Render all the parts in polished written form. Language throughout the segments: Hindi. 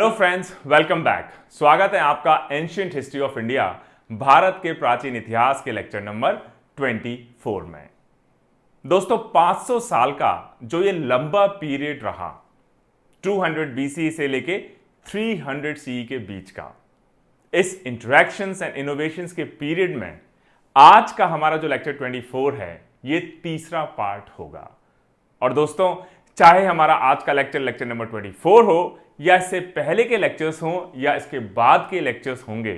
Hello friends, welcome back. स्वागत है आपका ancient history of India Bharat के प्राचीन इतिहास के लेक्चर नंबर 24 में। दोस्तों, 500 साल का जो ये लंबा पीरियड रहा, 200 BC से लेके 300 CE के बीच का, इस इंटरेक्शंस एंड इनोवेशंस के पीरियड में आज का हमारा जो लेक्चर 24 है, ये तीसरा पार्ट होगा। और दोस्तों, चाहे हमारा आज का लेक्चर नंबर 24 हो या इससे पहले के लेक्चर्स हों या इसके बाद के लेक्चर्स होंगे,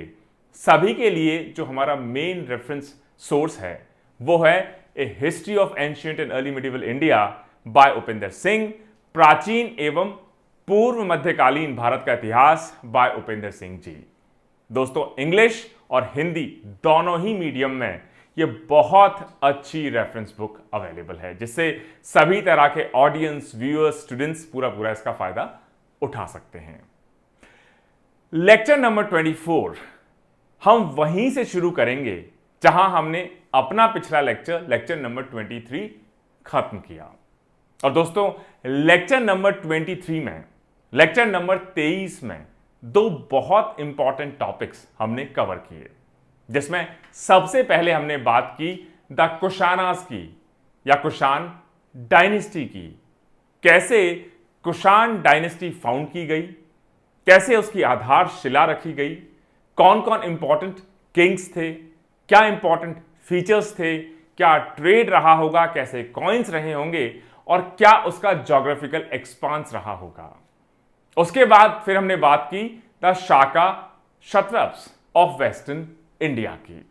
सभी के लिए जो हमारा मेन रेफरेंस सोर्स है वो है a history of ancient and early medieval India by Upendra Singh, प्राचीन एवं पूर्व मध्यकालीन भारत का इतिहास बाय उपेंद्र सिंह जी। दोस्तों, इंग्लिश और हिंदी दोनों ही मीडियम में ये बहुत अच्छी रेफरेंस बुक अवेलेबल है, जिससे सभी तरह के ऑडियंस, व्यूअर्स, स्टूडेंट्स पूरा इसका फायदा उठा सकते हैं। लेक्चर नंबर 24 हम वहीं से शुरू करेंगे जहां हमने अपना पिछला लेक्चर नंबर 23 खत्म किया। और दोस्तों, लेक्चर नंबर 23 में, लेक्चर नंबर 23 में दो बहुत इंपॉर्टेंट टॉपिक्स हमने कवर किए, जिसमें सबसे पहले हमने बात की द कुशानास की या कुशान डायनेस्टी की। कैसे कुशान डायनेस्टी फाउंड की गई, कैसे उसकी आधारशिला रखी गई, कौन कौन इंपॉर्टेंट किंग्स थे, क्या इंपॉर्टेंट फीचर्स थे, क्या ट्रेड रहा होगा, कैसे कॉइन्स रहे होंगे और क्या उसका ज्योग्राफिकल एक्सपांस रहा होगा। उसके बाद फिर हमने बात की the Shaka Kshatraps of western India की।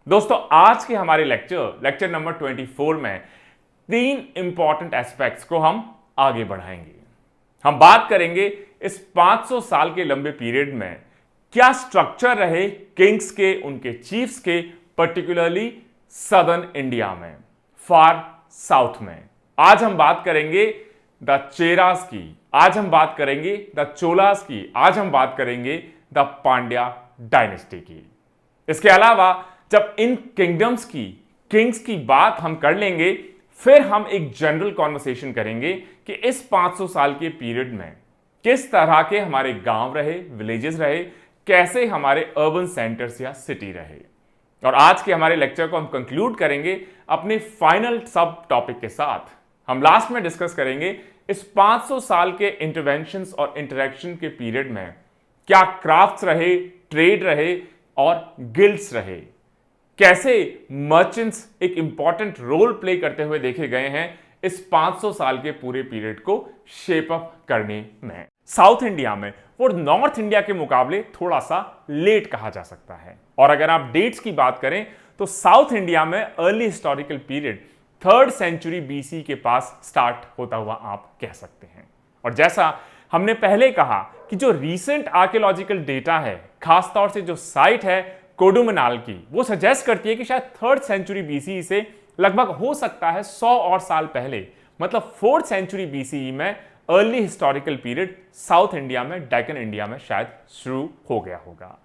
दोस्तों, आज के हमारे लेक्चर नंबर 24 में तीन इंपॉर्टेंट एस्पेक्ट्स को हम आगे बढ़ाएंगे। हम बात करेंगे इस 500 साल के लंबे पीरियड में क्या स्ट्रक्चर रहे किंग्स के, उनके चीफ्स के, पर्टिकुलरली सदर्न इंडिया में, फार साउथ में। आज हम बात करेंगे द चेरास की, आज हम बात करेंगे द चोलास की, आज हम बात करेंगे द पांड्या डायनेस्टी की। इसके अलावा जब इन किंगडम्स की, किंग्स की बात हम कर लेंगे, फिर हम एक जनरल कॉन्वर्सेशन करेंगे कि इस 500 साल के पीरियड में किस तरह के हमारे गांव रहे, विलेजेस रहे, कैसे हमारे अर्बन सेंटर्स या सिटी रहे। और आज के हमारे लेक्चर को हम कंक्लूड करेंगे अपने फाइनल सब टॉपिक के साथ। हम लास्ट में डिस्कस करेंगे इस 500 साल के इंटरवेंशंस और इंटरेक्शन के पीरियड में क्या क्राफ्ट्स रहे, ट्रेड रहे और गिल्ड्स रहे, कैसे मर्चेंट्स एक इंपॉर्टेंट रोल प्ले करते हुए देखे गए हैं इस 500 साल के पूरे पीरियड को शेप अप करने में। साउथ इंडिया में वो नॉर्थ इंडिया के मुकाबले थोड़ा सा लेट कहा जा सकता है। और अगर आप डेट्स की बात करें तो साउथ इंडिया में early historical period 3rd century BC के पास स्टार्ट होता हुआ आप कह सकते हैं। और जैसा हमने पहले कहा कि जो रीसेंट आर्कियोलॉजिकल डेटा है, खासतौर से जो साइट है कोडुमनाल की, वो सजेस्ट करती है कि शायद 3rd सेंचुरी BCE से लगभग हो सकता है 100 और साल पहले, मतलब 4th सेंचुरी BCE में early historical period south India में, डेक्कन इंडिया में शायद शुरू हो गया होगा।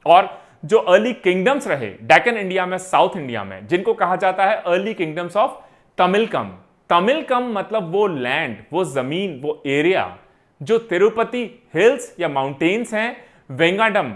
और जो अर्ली किंगडम्स रहे डेक्कन इंडिया में, साउथ इंडिया में, जिनको कहा जाता है early kingdoms of Tamilakam. Tamilakam मतलब वो लैंड, वो जमीन, वो एरिया जो तिरुपति हिल्स या माउंटेन्स हैं, वेंगाडम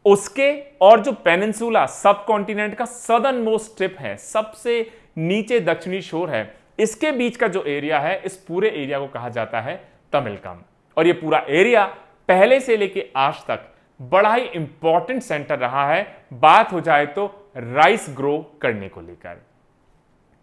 उसके, और जो पेनिनसुला सब कॉन्टिनेंट का सदर्न मोस्ट टिप है, सबसे नीचे दक्षिणी शोर है, इसके बीच का जो एरिया है, इस पूरे एरिया को कहा जाता है तमिलकम। और ये पूरा एरिया पहले से लेके आज तक बड़ा ही इंपॉर्टेंट सेंटर रहा है, बात हो जाए तो राइस ग्रो करने को लेकर।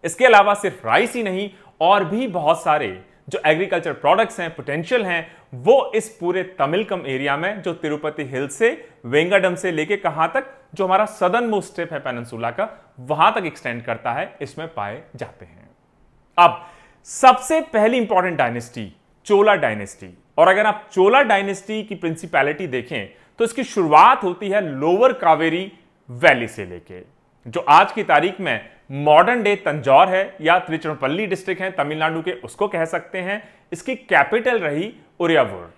इसके अलावा सिर्फ राइस ही नहीं, और भी बहुत सारे जो एग्रीकल्चर प्रोडक्ट्स हैं, पोटेंशियल हैं, वो इस पूरे तमिलकम एरिया में, जो तिरुपति हिल से, वेंगाडम से लेके कहां तक, जो हमारा सदर्न मोस्ट टिप है पेनिनसुला का, वहां तक एक्सटेंड करता है, इसमें पाए जाते हैं। अब सबसे पहली इंपॉर्टेंट डायनेस्टी चोला डायनेस्टी। और अगर आप चोला डायनेस्टी की प्रिंसिपैलिटी देखें तो इसकी शुरुआत होती है लोअर कावेरी वैली से लेके, जो आज की तारीख में मॉडर्न डे तंजौर है या तिरुचिरापल्ली डिस्ट्रिक्ट है तमिलनाडु के, उसको कह सकते हैं। इसकी कैपिटल रही उरियावुर।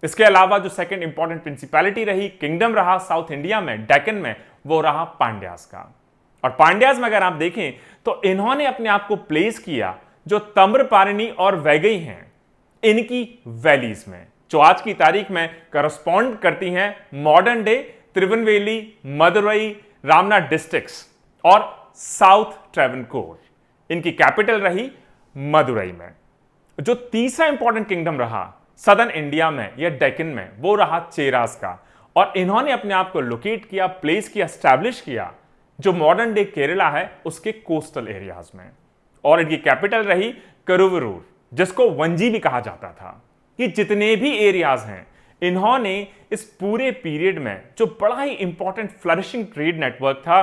इसके अलावा जो सेकंड इंपॉर्टेंट प्रिंसिपैलिटी रही, किंगडम रहा साउथ इंडिया में, डेक्कन में, वो रहा पांड्यास का। और पांड्यास में अगर आप देखें तो इन्होंने अपने आप को प्लेस किया जो तम्रपारिणी और वैगई हैं, इनकी वैलीज में। जो आज की तारीख में करस्पॉन्ड करती हैं modern day Tirunelveli, Madurai, Ramnath districts और साउथ ट्रेवनकोर। इनकी कैपिटल रही मदुरई में। जो तीसरा इंपॉर्टेंट किंगडम रहा सदर्न इंडिया में या डेक्कन में, वो रहा चेरास का। और इन्होंने अपने आप को लोकेट किया, प्लेस किया, एस्टैब्लिश किया जो मॉडर्न डे केरला है उसके कोस्टल एरियाज में। और इनकी कैपिटल रही करुवरूर, जिसको वंजी भी कहा जाता था। कि जितने भी एरियाज हैं, इन्होंने इस पूरे पीरियड में जो बड़ा ही इंपॉर्टेंट फ्लरिशिंग ट्रेड नेटवर्क था,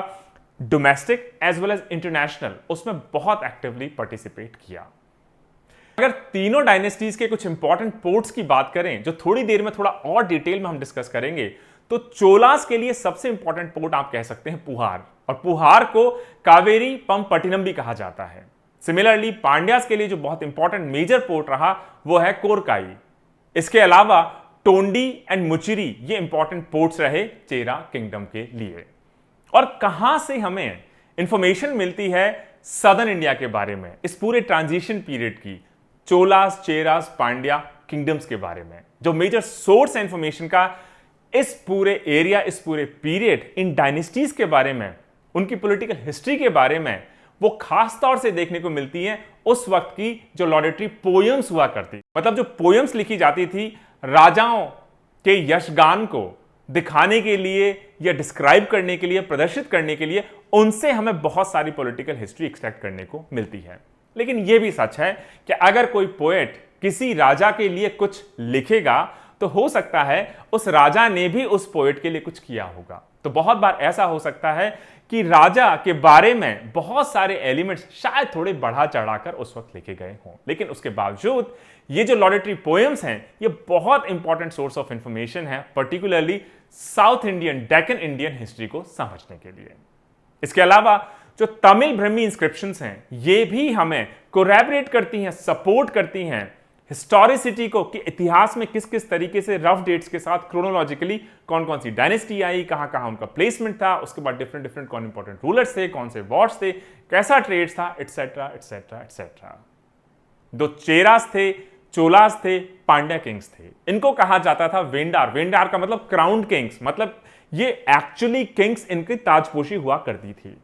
domestic as well as international, उसमें बहुत एक्टिवली पार्टिसिपेट किया। अगर तीनों डायनेस्टीज के कुछ इंपॉर्टेंट पोर्ट्स की बात करें, जो थोड़ी देर में थोड़ा और डिटेल में हम डिस्कस करेंगे, तो चोलास के लिए सबसे इंपॉर्टेंट पोर्ट आप कह सकते हैं पुहार, और पुहार को कावेरी पम्पटिनम भी कहा जाता है। सिमिलरली पांड्यास के लिए जो बहुत इंपॉर्टेंट मेजर पोर्ट रहा वो है कोरकाई। इसके अलावा टोंडी एंड मुचिरी ये इंपॉर्टेंट पोर्ट्स रहे चेरा किंगडम के लिए। और कहां से हमें इंफॉर्मेशन मिलती है सदर्न इंडिया के बारे में, इस पूरे ट्रांजिशन पीरियड की, चोलास, चेरास, पांड्या किंगडम्स के बारे में? जो मेजर सोर्स है इंफॉर्मेशन का इस पूरे एरिया, इस पूरे पीरियड, इन डायनेस्टीज के बारे में, उनकी पॉलिटिकल हिस्ट्री के बारे में, वो खास तौर से देखने को मिलती है उस वक्त की जो लॉडेटरी पोयम्स हुआ करती, मतलब जो पोयम्स लिखी जाती थी राजाओं के यशगान को दिखाने के लिए या डिस्क्राइब करने के लिए, प्रदर्शित करने के लिए, उनसे हमें बहुत सारी पॉलिटिकल हिस्ट्री एक्सट्रैक्ट करने को मिलती है। लेकिन यह भी सच है कि अगर कोई पोएट किसी राजा के लिए कुछ लिखेगा तो हो सकता है उस राजा ने भी उस पोएट के लिए कुछ किया होगा। तो बहुत बार ऐसा हो सकता है कि राजा के बारे में बहुत सारे एलिमेंट्स शायद थोड़े बढ़ा चढ़ाकर उस वक्त लिखे गए हों, लेकिन उसके बावजूद ये जो लॉडेटरी पोएम्स हैं ये बहुत इंपॉर्टेंट सोर्स ऑफ इंफॉर्मेशन है, particularly south Indian, Deccan Indian history को समझने के लिए। इसके अलावा जो तमिल ब्रह्मी इंस्क्रिप्शंस हैं ये भी हमें कोरैबोरेट करती हैं, सपोर्ट करती हैं हिस्टोरिसिटी को, कि इतिहास में किस किस तरीके से रफ डेट्स के साथ क्रोनोलॉजिकली कौन कौन सी डायनेस्टी आई, कहां कहां उनका प्लेसमेंट था, उसके बाद डिफरेंट डिफरेंट कौन इंपॉर्टेंट रूलर्स थे, कौन से वॉर्स थे, कैसा ट्रेड्स था, एटसेट्रा एटसेट्रा एटसेट्रा। दो चेरास थे, चोलास थे, पांड्या किंग्स थे, इनको कहा जाता था वेंडार। वेंडार का मतलब क्राउंड किंग्स, मतलब ये एक्चुअली किंग्स इनकी ताजपोशी हुआ करती थी।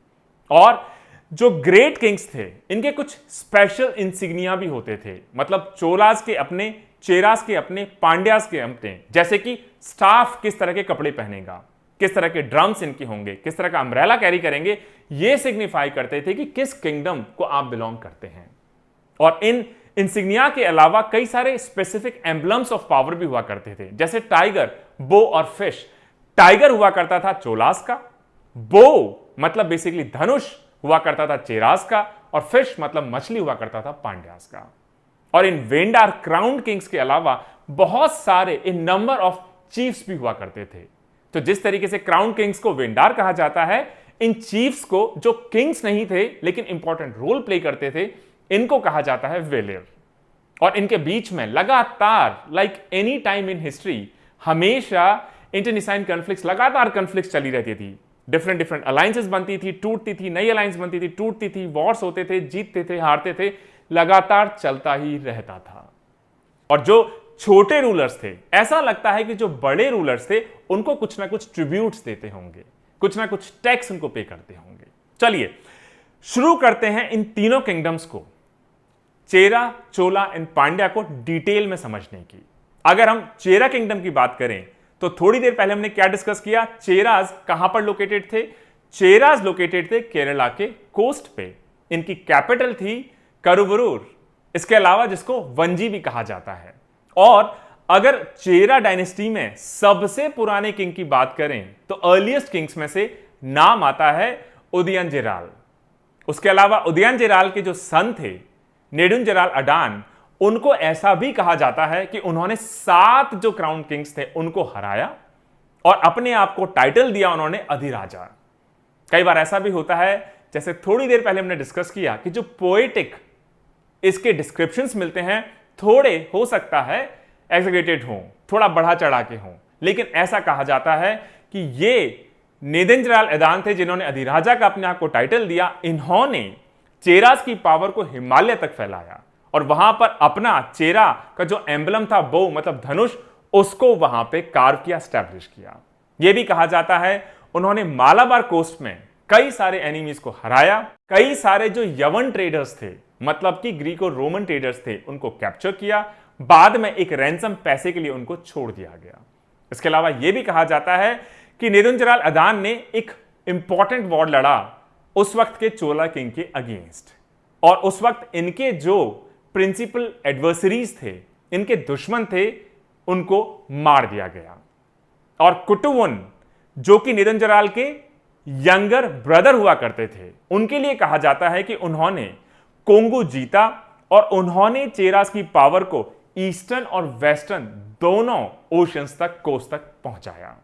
और जो ग्रेट किंग्स थे इनके कुछ स्पेशल इंसिग्निया भी होते थे, मतलब चोलास के अपने, चेरास के अपने, पांड्यास के अपने, जैसे कि स्टाफ किस तरह के कपड़े पहनेगा, किस तरह के ड्रम्स इनके होंगे, किस तरह का अम्ब्रेला कैरी करेंगे, ये सिग्निफाई करते थे कि किस किंगडम को आप बिलोंग करते हैं। और इन इंसिग्निया के अलावा कई सारे स्पेसिफिक एम्बलम्स ऑफ पावर भी हुआ करते थे, जैसे टाइगर, बो और फिश। टाइगर हुआ करता था चोलास का, बो मतलब बेसिकली धनुष हुआ करता था चेरास का, और फिश मतलब मछली हुआ करता था पांड्यास का। और इन वेंडार क्राउन किंग्स के अलावा बहुत सारे इन नंबर ऑफ चीफ्स भी हुआ करते थे। तो जिस तरीके से क्राउन किंग्स को वेंडार कहा जाता है, इन चीफ्स को, जो किंग्स नहीं थे लेकिन इंपॉर्टेंट रोल प्ले करते थे, इनको कहा जाता है वेलेर। और इनके बीच में लगातार, like any time in history, हमेशा इंटरनिसाइन कॉन्फ्लिक्ट्स, लगातार कॉन्फ्लिक्ट्स चली रहती थी। डिफरेंट डिफरेंट अलायंसेस बनती थी, टूटती थी, नई अलायंस बनती थी, टूटती थी, वॉर्स होते थे, जीतते थे, हारते थे, लगातार चलता ही रहता था। और जो छोटे रूलर्स थे, ऐसा लगता है कि जो बड़े रूलर्स थे उनको कुछ ना कुछ ट्रिब्यूट्स देते होंगे, कुछ ना कुछ टैक्स उनको पे करते होंगे। चलिए शुरू करते हैं इन तीनों किंगडम्स को, चेरा, चोला एंड पांड्या को डिटेल में समझने की। अगर हम चेरा किंगडम की बात करें तो थोड़ी देर पहले हमने क्या डिस्कस किया, चेराज कहां पर लोकेटेड थे? चेराज लोकेटेड थे केरला के कोस्ट पे। इनकी कैपिटल थी करुवरूर, इसके अलावा जिसको वंजी भी कहा जाता है। और अगर चेरा डायनेस्टी में सबसे पुराने किंग की बात करें तो अर्लीस्ट किंग्स में से नाम आता है उदयनजेराल। उसके अलावा उदयनजेराल के जो सन थे नेडुंजेराल अडान, उनको ऐसा भी कहा जाता है कि उन्होंने 7 जो क्राउन किंग्स थे उनको हराया और अपने आप को टाइटल दिया उन्होंने अधिराजा। कई बार ऐसा भी होता है, जैसे थोड़ी देर पहले हमने डिस्कस किया, कि जो पोएटिक इसके डिस्क्रिप्शंस मिलते हैं थोड़े हो सकता है एग्जीगरेटेड हों, थोड़ा बढ़ा चढ़ा के हों, लेकिन ऐसा कहा जाता है कि ये नेदुंजेराल अडान थे जिन्होंने अधिराजा का अपने आप को टाइटल दिया। इन्होंने चेरास की पावर को हिमालय तक फैलाया और वहां पर अपना चेरा का जो एम्बलम था, बो मतलब धनुष, उसको वहां पे कार्व किया, स्टैब्लिश किया। यह भी कहा जाता है उन्होंने मालाबार कोस्ट में कई सारे एनिमीज को हराया, कई सारे जो यवन ट्रेडर्स थे, मतलब कि ग्रीको रोमन ट्रेडर्स थे, उनको कैप्चर किया, बाद में एक रैंसम पैसे के लिए उनको छोड़ दिया गया। इसके अलावा यह भी कहा जाता है कि नेदुंजराल अदान ने एक इंपॉर्टेंट वॉर लड़ा उस वक्त के चोला किंग के अगेंस्ट, और उस वक्त इनके जो प्रिंसिपल एडवर्सरीज थे, इनके दुश्मन थे, उनको मार दिया गया। और कुटुवन जो कि नेदुंजराल के यंगर ब्रदर हुआ करते थे, उनके लिए कहा जाता है कि उन्होंने कोंगू जीता और उन्होंने चेरास की पावर को ईस्टर्न और वेस्टर्न दोनों ओशंस तक, कोस्ट तक पहुंचाया।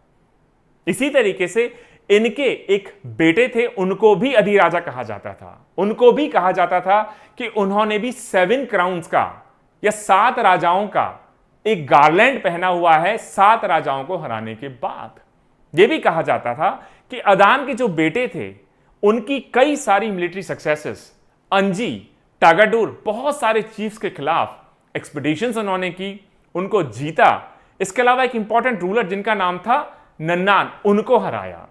इसी तरीके से इनके एक बेटे थे, उनको भी अधिराजा कहा जाता था। उनको भी कहा जाता था कि उन्होंने भी 7 क्राउन्स का या 7 राजाओं का एक गार्लैंड पहना हुआ है 7 राजाओं को हराने के बाद। यह भी कहा जाता था कि अदान के जो बेटे थे, उनकी कई सारी मिलिट्री सक्सेसेस, अंजी, टागाडूर, बहुत सारे चीफ्स के खिलाफ एक्सपीडिशंस उन्होंने की, उनको जीता। इसके अलावा एक इंपॉर्टेंट रूलर जिनका नाम था नन्नान, उनको हराया।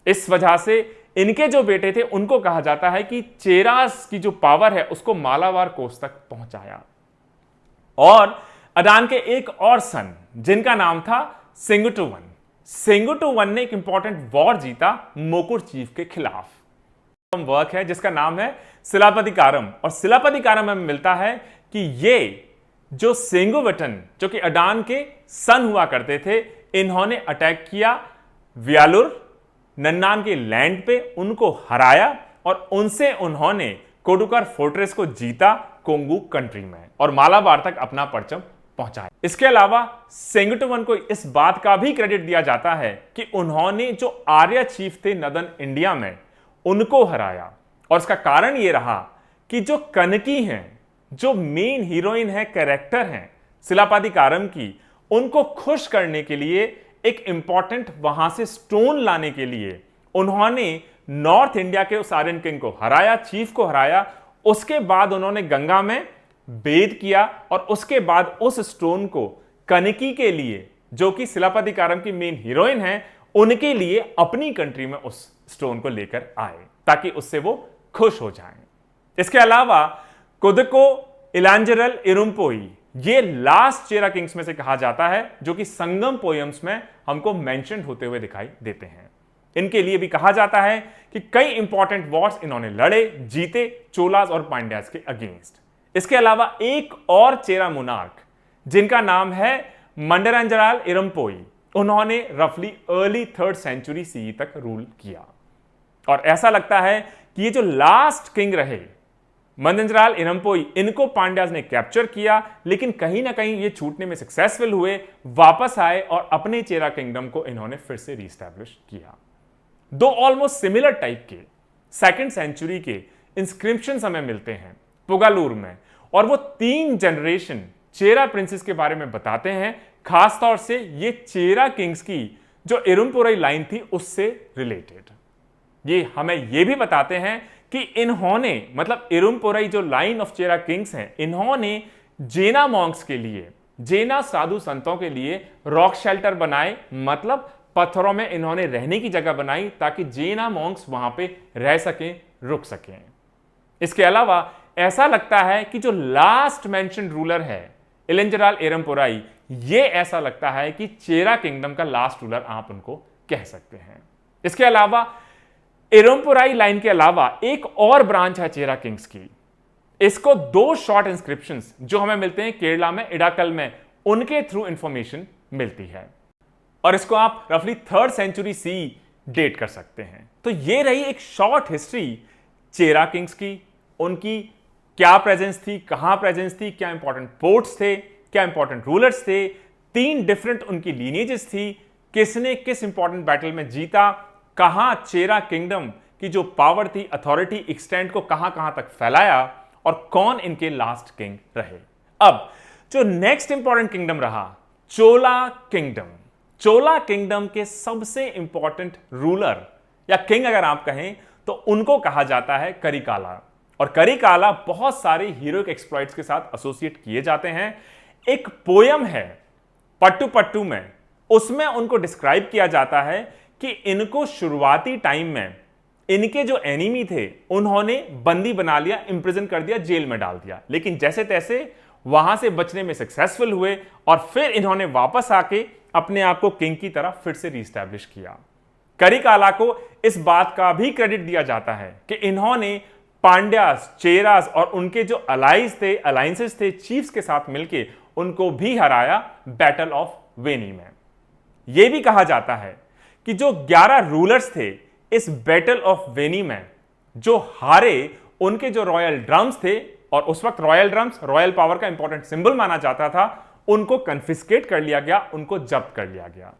इस वजह से इनके जो बेटे थे, उनको कहा जाता है कि चेरास की जो पावर है उसको मालाबार कोस्ट तक पहुंचाया। और अदान के एक और सन जिनका नाम था सेंगुटुवन, सेंगुटुवन ने एक इंपॉर्टेंट वॉर जीता मोकुर चीफ के खिलाफ। वर्क है जिसका नाम है सिलापतिकारम, और सिलापतिकारम में मिलता है कि ये जो सेंगुवटन, जो कि अडान के सन हुआ करते थे, इन्होंने अटैक किया व्यालुर, नन्नान के लैंड पे, उनको हराया और उनसे उन्होंने कोडुकर फोर्ट्रेस को जीता कोंगू कंट्री में, और मालाबार तक अपना परचम पहुंचाया। इसके अलावा सेंगुटुवन को इस बात का भी क्रेडिट दिया जाता है कि उन्होंने जो आर्य चीफ थे नदन इंडिया में, उनको हराया। और इसका कारण यह रहा कि जो कनकी हैं, जो मेन हीरोइन है, कैरेक्टर हैं सिलापतिकारम की, उनको खुश करने के लिए, एक इंपॉर्टेंट वहां से स्टोन लाने के लिए उन्होंने नॉर्थ इंडिया के उस आर्यन किंग को हराया, चीफ को हराया। उसके बाद उन्होंने गंगा में बेद किया और उसके बाद उस स्टोन को कनकी के लिए, जो कि सिलापतिकारम की मेन हीरोइन है, उनके लिए अपनी कंट्री में उस स्टोन को लेकर आए ताकि उससे वो खुश हो जाएं। इसके अलावा कुदको इलांजरल इरुम्पोई, ये लास्ट चेरा किंग्स में से कहा जाता है, जो कि संगम पोयम्स में हमको मेंशन होते हुए दिखाई देते हैं। इनके लिए भी कहा जाता है कि कई इंपॉर्टेंट वॉर्स इन्होंने लड़े, जीते चोलास और पांड्यास के अगेंस्ट। इसके अलावा एक और चेरा मोनार्क जिनका नाम है मंडरांजराल इरम्पोई, उन्होंने रफली अर्ली 3rd सेंचुरी सीई तक रूल किया। और ऐसा लगता है कि ये जो लास्ट किंग रहे मंडरांजराल इरम्पोई, इनको पांड्यास ने कैप्चर किया, लेकिन कहीं ना कहीं ये छूटने में सक्सेसफुल हुए, वापस आए और अपने चेरा किंगडम को इन्होंने फिर से रीस्टैब्लिश किया। दो ऑलमोस्ट सिमिलर टाइप के 2nd सेंचुरी के इंस्क्रिप्शन हमें मिलते हैं पुगालूर में, और वो 3 जनरेशन चेरा प्रिंसेस के बारे में बताते हैं। खासतौर से ये चेरा किंग्स की जो इरुम्पोराई लाइन थी उससे रिलेटेड। ये हमें ये भी बताते हैं कि इन्होंने, मतलब इरुम्पोराई जो लाइन ऑफ चेरा किंग्स हैं, इन्होंने जेना मॉन्क्स के लिए, जेना साधु संतों के लिए रॉक शेल्टर बनाए, मतलब पत्थरों में इन्होंने रहने की जगह बनाई ताकि जेना मॉन्क्स वहां पे रह सकें, रुक सकें। इसके अलावा ऐसा लगता है कि जो लास्ट मेंशन रूलर है इलांजराल इरम्पोराई, ये ऐसा लगता है कि चेरा किंगडम का लास्ट रूलर आप उनको कह सकते हैं। इसके अलावा इरम्पोराई लाइन के अलावा एक और ब्रांच है चेरा किंग्स की। इसको 2 शॉर्ट इंस्क्रिप्शंस जो हमें मिलते हैं केरला में, इडाकल में, उनके थ्रू इंफॉर्मेशन मिलती है, और इसको आप रफली 3rd सेंचुरी सी डेट कर सकते हैं। तो ये रही एक शॉर्ट हिस्ट्री चेरा किंग्स की, उनकी क्या प्रेजेंस थी, कहां प्रेजेंस थी, क्या इंपॉर्टेंट पोर्ट्स थे, क्या इंपॉर्टेंट रूलर्स थे, 3 डिफरेंट उनकी लीनेजेस थी, किसने किस इंपॉर्टेंट बैटल में जीता, कहां चेरा किंगडम की जो पावर थी, अथॉरिटी, एक्सटेंट को कहां कहां तक फैलाया, और कौन इनके लास्ट किंग रहे। अब जो नेक्स्ट इंपॉर्टेंट किंगडम रहा चोला किंगडम। चोला किंगडम के सबसे इंपॉर्टेंट रूलर या किंग अगर आप कहें तो उनको कहा जाता है करिकाला, और करिकाला बहुत सारे हीरोइक एक्सप्लॉइट्स के साथ एसोसिएट किए जाते हैं। एक पोयम है पट्टू पट्टू में, उसमें उनको डिस्क्राइब किया जाता है कि इनको शुरुआती टाइम में इनके जो एनिमी थे उन्होंने बंदी बना लिया, इंप्रिजन कर दिया, जेल में डाल दिया, लेकिन जैसे तैसे वहां से बचने में सक्सेसफुल हुए और फिर इन्होंने वापस आके अपने आप को किंग की तरह फिर से रीस्टैब्लिश किया। करिकाला को इस बात का भी क्रेडिट दिया जाता है कि इन्होंने पांड्यास, चेरास और उनके जो अलायंसेस थे चीफ्स के साथ मिलकर उनको भी हराया बैटल ऑफ वेनी में। यह भी कहा जाता है कि जो 11 रूलर्स थे इस बैटल ऑफ वेनी में जो हारे, उनके जो रॉयल ड्रम्स थे, और उस वक्त रॉयल ड्रम्स रॉयल पावर का इंपॉर्टेंट सिंबल माना जाता था, उनको कन्फिस्केट कर लिया गया, उनको जब्त कर लिया गया।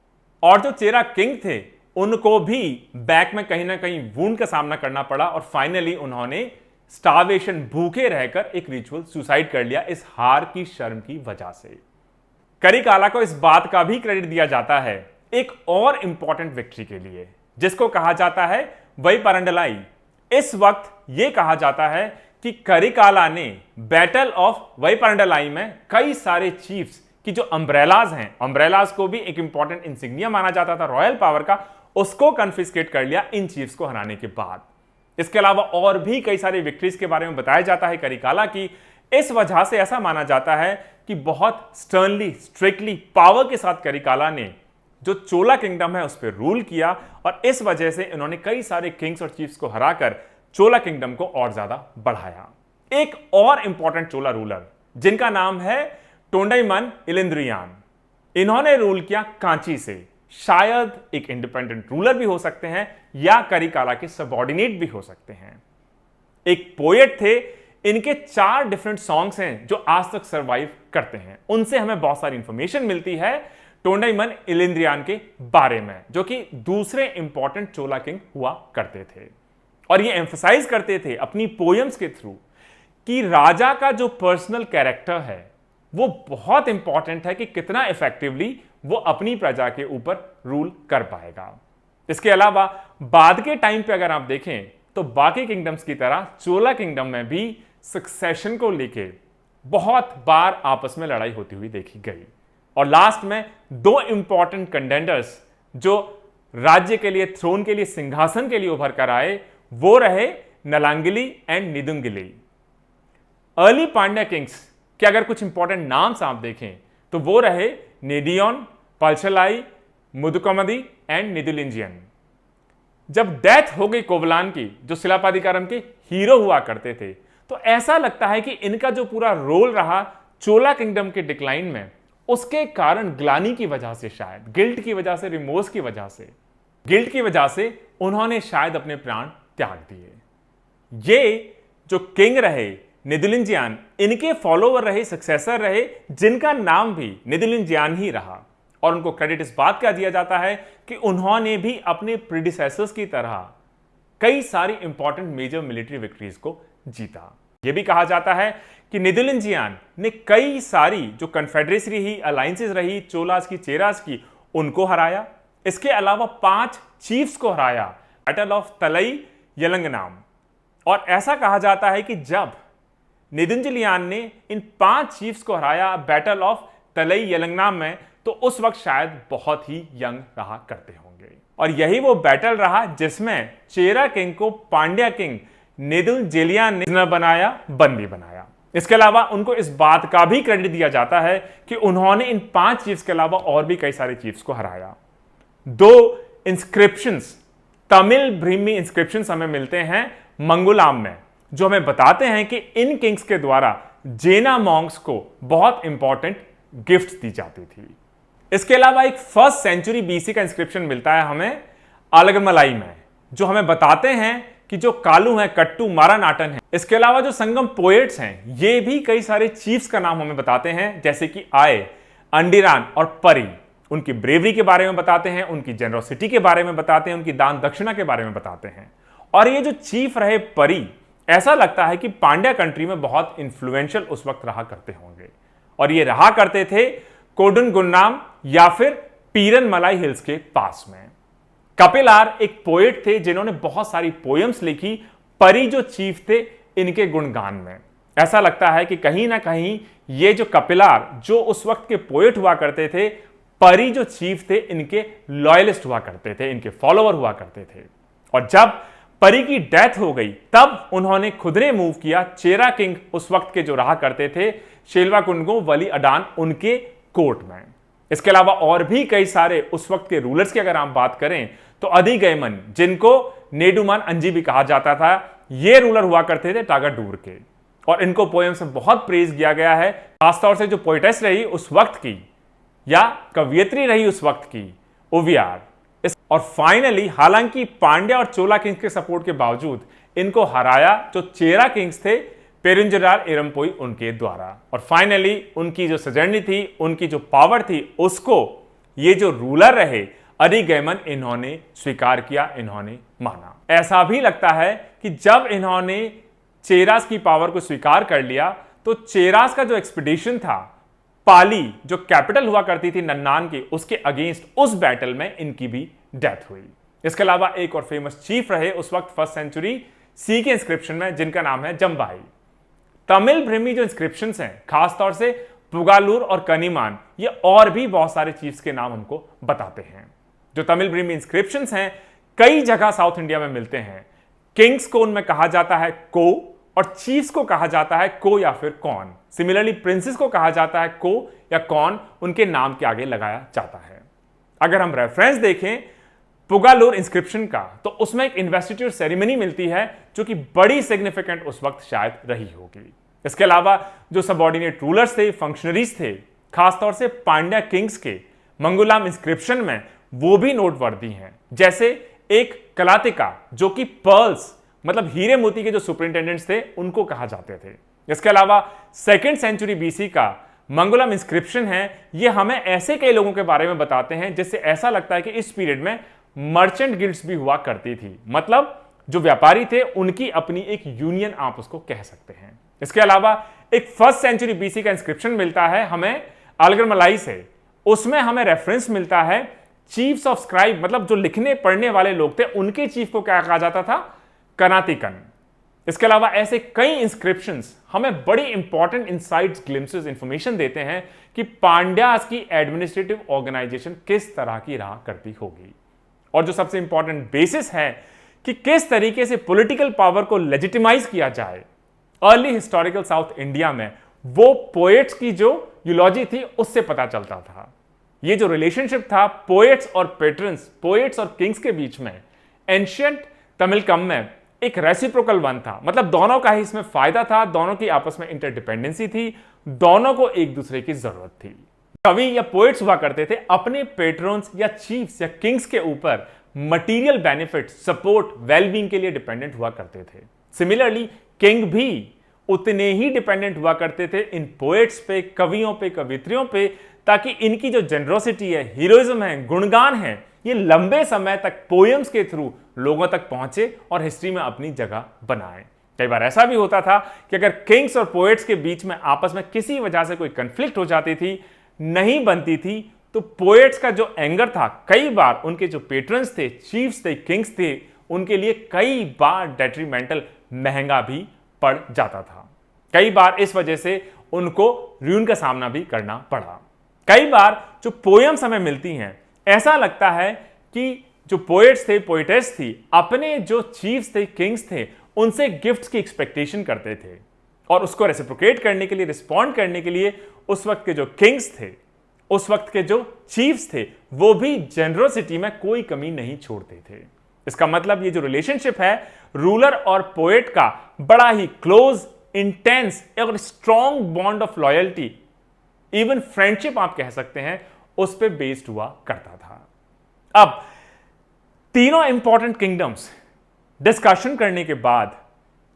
और जो चेरा किंग थे उनको भी बैक में कहीं ना कहीं वुंड का सामना करना पड़ा और फाइनली उन्होंने स्टारवेशन, भूखे रहकर एक रिचुअल सुसाइड कर लिया इस हार की शर्म की वजह से। करिकाला को इस बात का भी क्रेडिट दिया जाता है एक और इंपॉर्टेंट विक्ट्री के लिए, जिसको कहा जाता है वैपरंडलाई। इस वक्त यह कहा जाता है कि करिकाला ने बैटल ऑफ वैपरंडलाई में कई सारे चीफ्स की जो अम्ब्रेलाज हैं, अम्ब्रेलाज को भी एक इंपॉर्टेंट इंसिग्निया माना जाता था रॉयल पावर का, उसको कन्फिस्केट कर लिया इन चीफ्स को हराने के बाद। इसके अलावा और भी कई सारे विक्ट्रीज के बारे में बताया जाता है करिकाला की। इस वजह से ऐसा माना जाता है कि बहुत स्टर्नली, स्ट्रिक्टली पावर के साथ करिकाला ने जो चोला किंगडम है उस पर रूल किया और इस वजह से इन्होंने कई सारे किंग्स और चीफ्स को हराकर चोला किंगडम को और ज्यादा बढ़ाया। एक और इंपॉर्टेंट चोला रूलर जिनका नाम है टोंडाईमन इलिंद्रियान, इन्होंने रूल किया कांची से। शायद एक इंडिपेंडेंट रूलर भी हो सकते हैं या करिकाला के सबऑर्डिनेट भी हो सकते हैं। एक पोएट थे, इनके 4 डिफरेंट सॉन्ग्स हैं जो आज तक सरवाइव करते हैं, उनसे हमें बहुत सारी इंफॉर्मेशन मिलती है टोंडाईमन इलिंद्रियान के बारे में, जो कि दूसरे इंपॉर्टेंट चोला किंग हुआ करते थे। और ये एम्फसाइज करते थे अपनी पोएम्स के थ्रू कि राजा का जो पर्सनल कैरेक्टर है वो बहुत इंपॉर्टेंट है कि कितना इफेक्टिवली वो अपनी प्रजा के ऊपर रूल कर पाएगा। इसके अलावा बाद के टाइम पे अगर आप देखें तो बाकी किंगडम्स की तरह चोला किंगडम में भी सक्सेशन को लेके बहुत बार आपस में लड़ाई होती हुई देखी गई और लास्ट में 2 इंपॉर्टेंट कंटेंडर्स जो राज्य के लिए, थ्रोन के लिए, सिंहासन के लिए उभर कर आए वो रहे नलांगिली एंड निदुंगिली। अर्ली पांड्या किंग्स के अगर कुछ इंपॉर्टेंट नाम्स आप देखें तो वो रहे नेडियोन, पल्चलाई, मुदुकमदी एंड निदुलिंजियन। जब डेथ हो गई कोवलान की, जो शिलापादिकारम के हीरो हुआ करते थे, तो ऐसा लगता है कि इनका जो पूरा रोल रहा चोला किंगडम के डिक्लाइन में, उसके कारण ग्लानी की वजह से, शायद गिल्ट की वजह से, रिमोर्स की वजह से, गिल्ट की वजह से उन्होंने शायद अपने प्राण त्याग दिए। ये जो किंग रहे निदुलिंजियान, इनके फॉलोवर रहे, सक्सेसर रहे, जिनका नाम भी निदुलिंजियान ही रहा और उनको क्रेडिट इस बात का दिया जाता है कि उन्होंने भी अपने प्रीडिसेसर्स की तरह कई सारी इंपॉर्टेंट मेजर मिलिट्री विक्ट्रीज को जीता। यह भी कहा जाता है कि निदुलिंजियान ने कई सारी जो कन्फेडरेसी रही, अलायंसेस रही, चोलास की, चेरास की, उनको हराया। इसके अलावा 5 चीफ्स को हराया बैटल ऑफ तलई यलंगनाम। और ऐसा कहा जाता है कि जब निदुंजलियान ने इन 5 चीफ्स को हराया बैटल ऑफ तलई यलंगनाम में, तो उस वक्त शायद बहुत ही यंग रहा करते होंगे और यही वो बैटल रहा जिसमें चेरा किंग को पांड्या किंग निदुंजलियान ने बनाया, बंदी बनाया। इसके अलावा उनको इस बात का भी क्रेडिट दिया जाता है कि उन्होंने इन 5 चीफ्स के अलावा और भी कई सारे चीफ्स को हराया। 2 इंस्क्रिप्शंस, तमिल ब्रिह्मी इंस्क्रिप्शंस हमें मिलते हैं मंगुलाम में, जो हमें बताते हैं कि इन किंग्स के द्वारा जेना मॉन्क्स को बहुत इंपॉर्टेंट गिफ्ट दी जाती थी। इसके अलावा एक 1st सेंचुरी बीसी का इंस्क्रिप्शन मिलता है हमें अलगमलाई में, जो हमें बताते हैं कि जो कालू हैं, कट्टू, मारानाटन है। इसके अलावा जो संगम पोएट्स हैं, ये भी कई सारे चीफ्स का नाम हमें बताते हैं, जैसे कि आए, अंडिरान और परी। उनकी ब्रेवरी के बारे में बताते हैं, उनकी जेनरोसिटी के बारे में बताते हैं, उनकी दान दक्षिणा के बारे में बताते हैं। और ये जो चीफ रहे परी, ऐसा लगता है कि पांड्या कंट्री में बहुत इंफ्लुएंशियल उस वक्त रहा करते होंगे और ये रहा करते थे कोडुनगुन्नाम या फिर पीरन मलाई हिल्स के पास में। कपिलार एक पोएट थे जिन्होंने बहुत सारी पोएम्स लिखी परी जो चीफ थे इनके गुणगान में। ऐसा लगता है कि कहीं ना कहीं ये जो कपिलार जो उस वक्त के पोएट हुआ करते थे, परी जो चीफ थे इनके लॉयलिस्ट हुआ करते थे, इनके फॉलोअर हुआ करते थे। और जब परी की डेथ हो गई तब उन्होंने खुद ने मूव किया चेरा किंग उस वक्त के जो रहा करते थे शेल्वाकुंगो वली अडान उनके कोर्ट में। इसके अलावा और भी कई सारे उस वक्त के रूलर्स की अगर हम बात करें तो अधिगयमन, जिनको नेडुमान अंजी भी कहा जाता था, ये रूलर हुआ करते थे टागाडूर के, और इनको पोएम्स में बहुत प्रेज किया गया है। खासतौर से जो पोइटेस रही उस वक्त की या कवियत्री रही उस वक्त की, ओवियार। और फाइनली हालांकि पांड्या और चोला किंग्स के सपोर्ट के बावजूद इनको हराया जो चेरा किंग्स थे पेरुंजरार इरमपोई उनके द्वारा। और फाइनली उनकी जो सजर्नी थी, उनकी जो पावर थी, उसको ये जो रूलर रहे अधिगयमन इन्होंने स्वीकार किया, इन्होंने माना। ऐसा भी लगता है कि जब इन्होंने चेरास की पावर को स्वीकार कर लिया तो चेरास का जो एक्सपीडिशन था, पाली जो कैपिटल हुआ करती थी नन्नान की, उसके अगेंस्ट उस बैटल में इनकी भी डेथ हुई। इसके अलावा एक और फेमस चीफ रहे उस वक्त फर्स्ट सेंचुरी सी के इंस्क्रिप्शन में, जिनका नाम है जम्बाई। तमिल भ्रमी जो इंस्क्रिप्शंस हैं, खासतौर से पुगालूर और कनीमान, ये और भी बहुत सारे चीफ्स के नाम हमको बताते हैं। जो तमिल भ्रमी इंस्क्रिप्शंस हैं कई जगह साउथ इंडिया में मिलते हैं। किंग्स को उनमें कहा जाता है को, और चीफ्स को कहा जाता है को या फिर कौन। सिमिलरली प्रिंसेस को कहा जाता है को या कौन, उनके नाम के आगे लगाया जाता है। अगर हम रेफरेंस देखें पुगालूर इंस्क्रिप्शन का, तो उसमें एक इन्वेस्टिट्यूट सेरेमनी मिलती है जो कि बड़ी सिग्निफिकेंट उस वक्त शायद रही होगी। इसके अलावा जो सबऑर्डिनेट रूलर्स थे, फंक्शनरीज थे, खासतौर से पांड्या किंग्स के मंगुलाम इंस्क्रिप्शन में, वो भी नोटवर्दी हैं। जैसे एक कलातिका जो कि पर्ल्स मतलब हीरे मोती के जो सुपरिंटेंडेंट्स थे उनको कहा जाते थे। इसके अलावा सेकेंड सेंचुरी बीसी का मंगुलम इंस्क्रिप्शन है, ये हमें ऐसे कई लोगों के बारे में बताते हैं जिससे ऐसा लगता है कि इस पीरियड में मर्चेंट गिल्ड्स भी हुआ करती थी, मतलब जो व्यापारी थे उनकी अपनी एक यूनियन आप उसको कह सकते हैं। इसके अलावा एक फर्स्ट सेंचुरी बीसी का इंस्क्रिप्शन मिलता है हमें अलगरमलाई से, उसमें हमें रेफरेंस मिलता है चीफ्स ऑफ स्क्राइब, मतलब जो लिखने पढ़ने वाले लोग थे उनके चीफ को क्या कहा जाता था, कनातिकन। इसके अलावा ऐसे कई इंस्क्रिप्शंस हमें बड़ी इंपॉर्टेंट इनसाइट्स, ग्लिम्सेस, इंफॉर्मेशन देते हैं कि पांड्यास की एडमिनिस्ट्रेटिव ऑर्गेनाइजेशन किस तरह की रहा करती होगी। और जो सबसे इंपॉर्टेंट बेसिस है कि किस तरीके से पॉलिटिकल पावर को लेजिटिमाइज किया जाए अर्ली हिस्टोरिकल साउथ इंडिया में, वो पोएट्स की जो यूलॉजी थी उससे पता चलता था। ये जो रिलेशनशिप था पोएट्स और पेट्रन्स, पोएट्स और किंग्स के बीच में, एंशियंट तमिलकम में एक रेसिप्रोकल वन था, मतलब दोनों का ही इसमें फायदा था, दोनों की आपस में इंटरडिपेंडेंसी थी, दोनों को एक दूसरे की जरूरत थी। कवि या पोएट्स हुआ करते थे अपने पेट्रन्स या चीफ्स या किंग्स के ऊपर मटेरियल बेनिफिट, सपोर्ट, वेलबींग के लिए डिपेंडेंट हुआ करते थे। सिमिलरली किंग भी उतने ही डिपेंडेंट हुआ करते थे इन पोएट्स पे, कवियों पे, कवित्रियों पे, ताकि इनकी जो जेनरोसिटी है, हीरोइज्म है, गुणगान है, ये लंबे समय तक पोएम्स के थ्रू लोगों तक पहुंचे और हिस्ट्री में अपनी जगह बनाए। कई बार ऐसा भी होता था कि अगर किंग्स और पोएट्स के बीच में आपस में किसी वजह से कोई कंफ्लिक्ट हो जाती थी, नहीं बनती थी, तो पोएट्स का जो एंगर था, कई बार उनके जो पेट्रन्स थे, चीफ्स थे, किंग्स थे, उनके लिए कई बार डेट्रीमेंटल, महंगा भी पड़ जाता था। कई बार इस वजह से उनको र्यून का सामना भी करना पड़ा। कई बार जो पोएम्स हमें मिलती हैं, ऐसा लगता है कि जो पोएट्स थे, पोएटेस थी, अपने जो चीफ्स थे, किंग्स थे, उनसे गिफ्ट्स की एक्सपेक्टेशन करते थे, और उसको रेसिप्रोकेट करने के लिए, रिस्पॉन्ड करने के लिए उस वक्त के जो किंग्स थे, उस वक्त के जो चीफ्स थे, वो भी जेनरोसिटी में कोई कमी नहीं छोड़ते थे। इसका मतलब ये जो रिलेशनशिप है रूलर और पोएट का, बड़ा ही क्लोज, इंटेंस और strong bond of loyalty, even friendship आप कह सकते हैं, उस पर बेस्ड हुआ करता था। अब तीनों इंपॉर्टेंट किंगडम्स डिस्कशन करने के बाद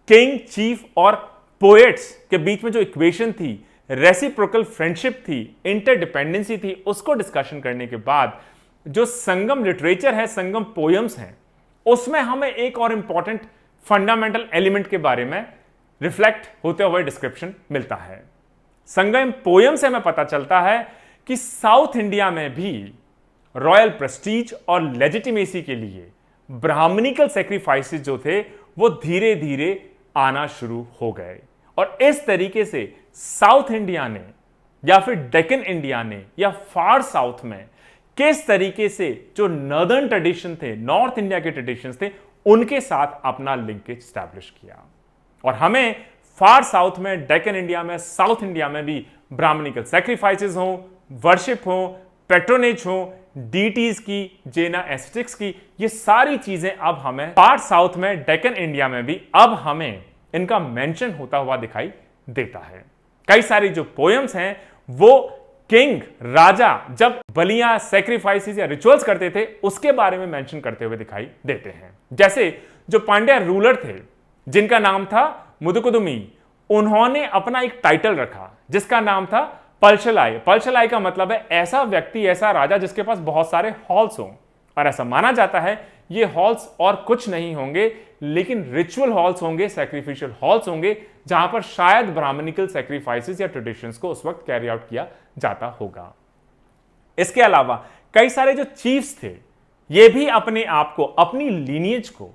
किंग, चीफ और पोएट्स के बीच में जो इक्वेशन थी, रेसिप्रोकल फ्रेंडशिप थी, इंटरडिपेंडेंसी थी, उसको डिस्कशन करने के बाद जो संगम लिटरेचर है, संगम पोएम्स हैं, उसमें हमें एक और इंपॉर्टेंट फंडामेंटल एलिमेंट के बारे में रिफ्लेक्ट होते हुए डिस्क्रिप्शन मिलता है। संगम पोएम से हमें पता चलता है कि साउथ इंडिया में भी रॉयल प्रेस्टीज और लेजिटिमेसी के लिए ब्राह्मणिकल सेक्रीफाइसेस जो थे वो धीरे धीरे आना शुरू हो गए, और इस तरीके से साउथ इंडिया ने या फिर डेक्कन इंडिया ने या फार साउथ में किस तरीके से जो नॉर्दर्न ट्रेडिशन थे, नॉर्थ इंडिया के ट्रेडिशंस थे, उनके साथ अपना लिंकेज स्टैब्लिश किया। और हमें फार साउथ में, डेक्कन इंडिया में, साउथ इंडिया में भी ब्राह्मणिकल सैक्रिफाइसेस हो, वर्शिप हो, पेट्रोनेज हो, डीटीज की, जेना एस्थेटिक्स की, ये सारी चीजें अब हमें फार साउथ में, डेक्कन इंडिया में भी अब हमें इनका मेंशन होता हुआ दिखाई देता है। कई सारी जो पोएम्स हैं वो किंग, राजा जब बलियां, सैक्रिफाइसेस या रिचुअल्स करते थे उसके बारे में मेंशन करते हुए दिखाई देते हैं। जैसे जो पांड्या रूलर थे जिनका नाम था मुदुकुदुमी, उन्होंने अपना एक टाइटल रखा जिसका नाम था पलशलाई। पलशलाई का मतलब है ऐसा व्यक्ति, ऐसा राजा जिसके पास बहुत सारे हॉल्स हों। और ऐसा माना जाता है ये हॉल्स और कुछ नहीं होंगे लेकिन रिचुअल हॉल्स होंगे, सैक्रिफिशियल हॉल्स होंगे, जहां पर शायद ब्राह्मणिकल सैक्रिफाइसेस या ट्रेडिशंस को उस वक्त कैरी आउट किया जाता होगा। इसके अलावा कई सारे जो चीफ्स थे ये भी अपने आप को, अपनी लीनिएज को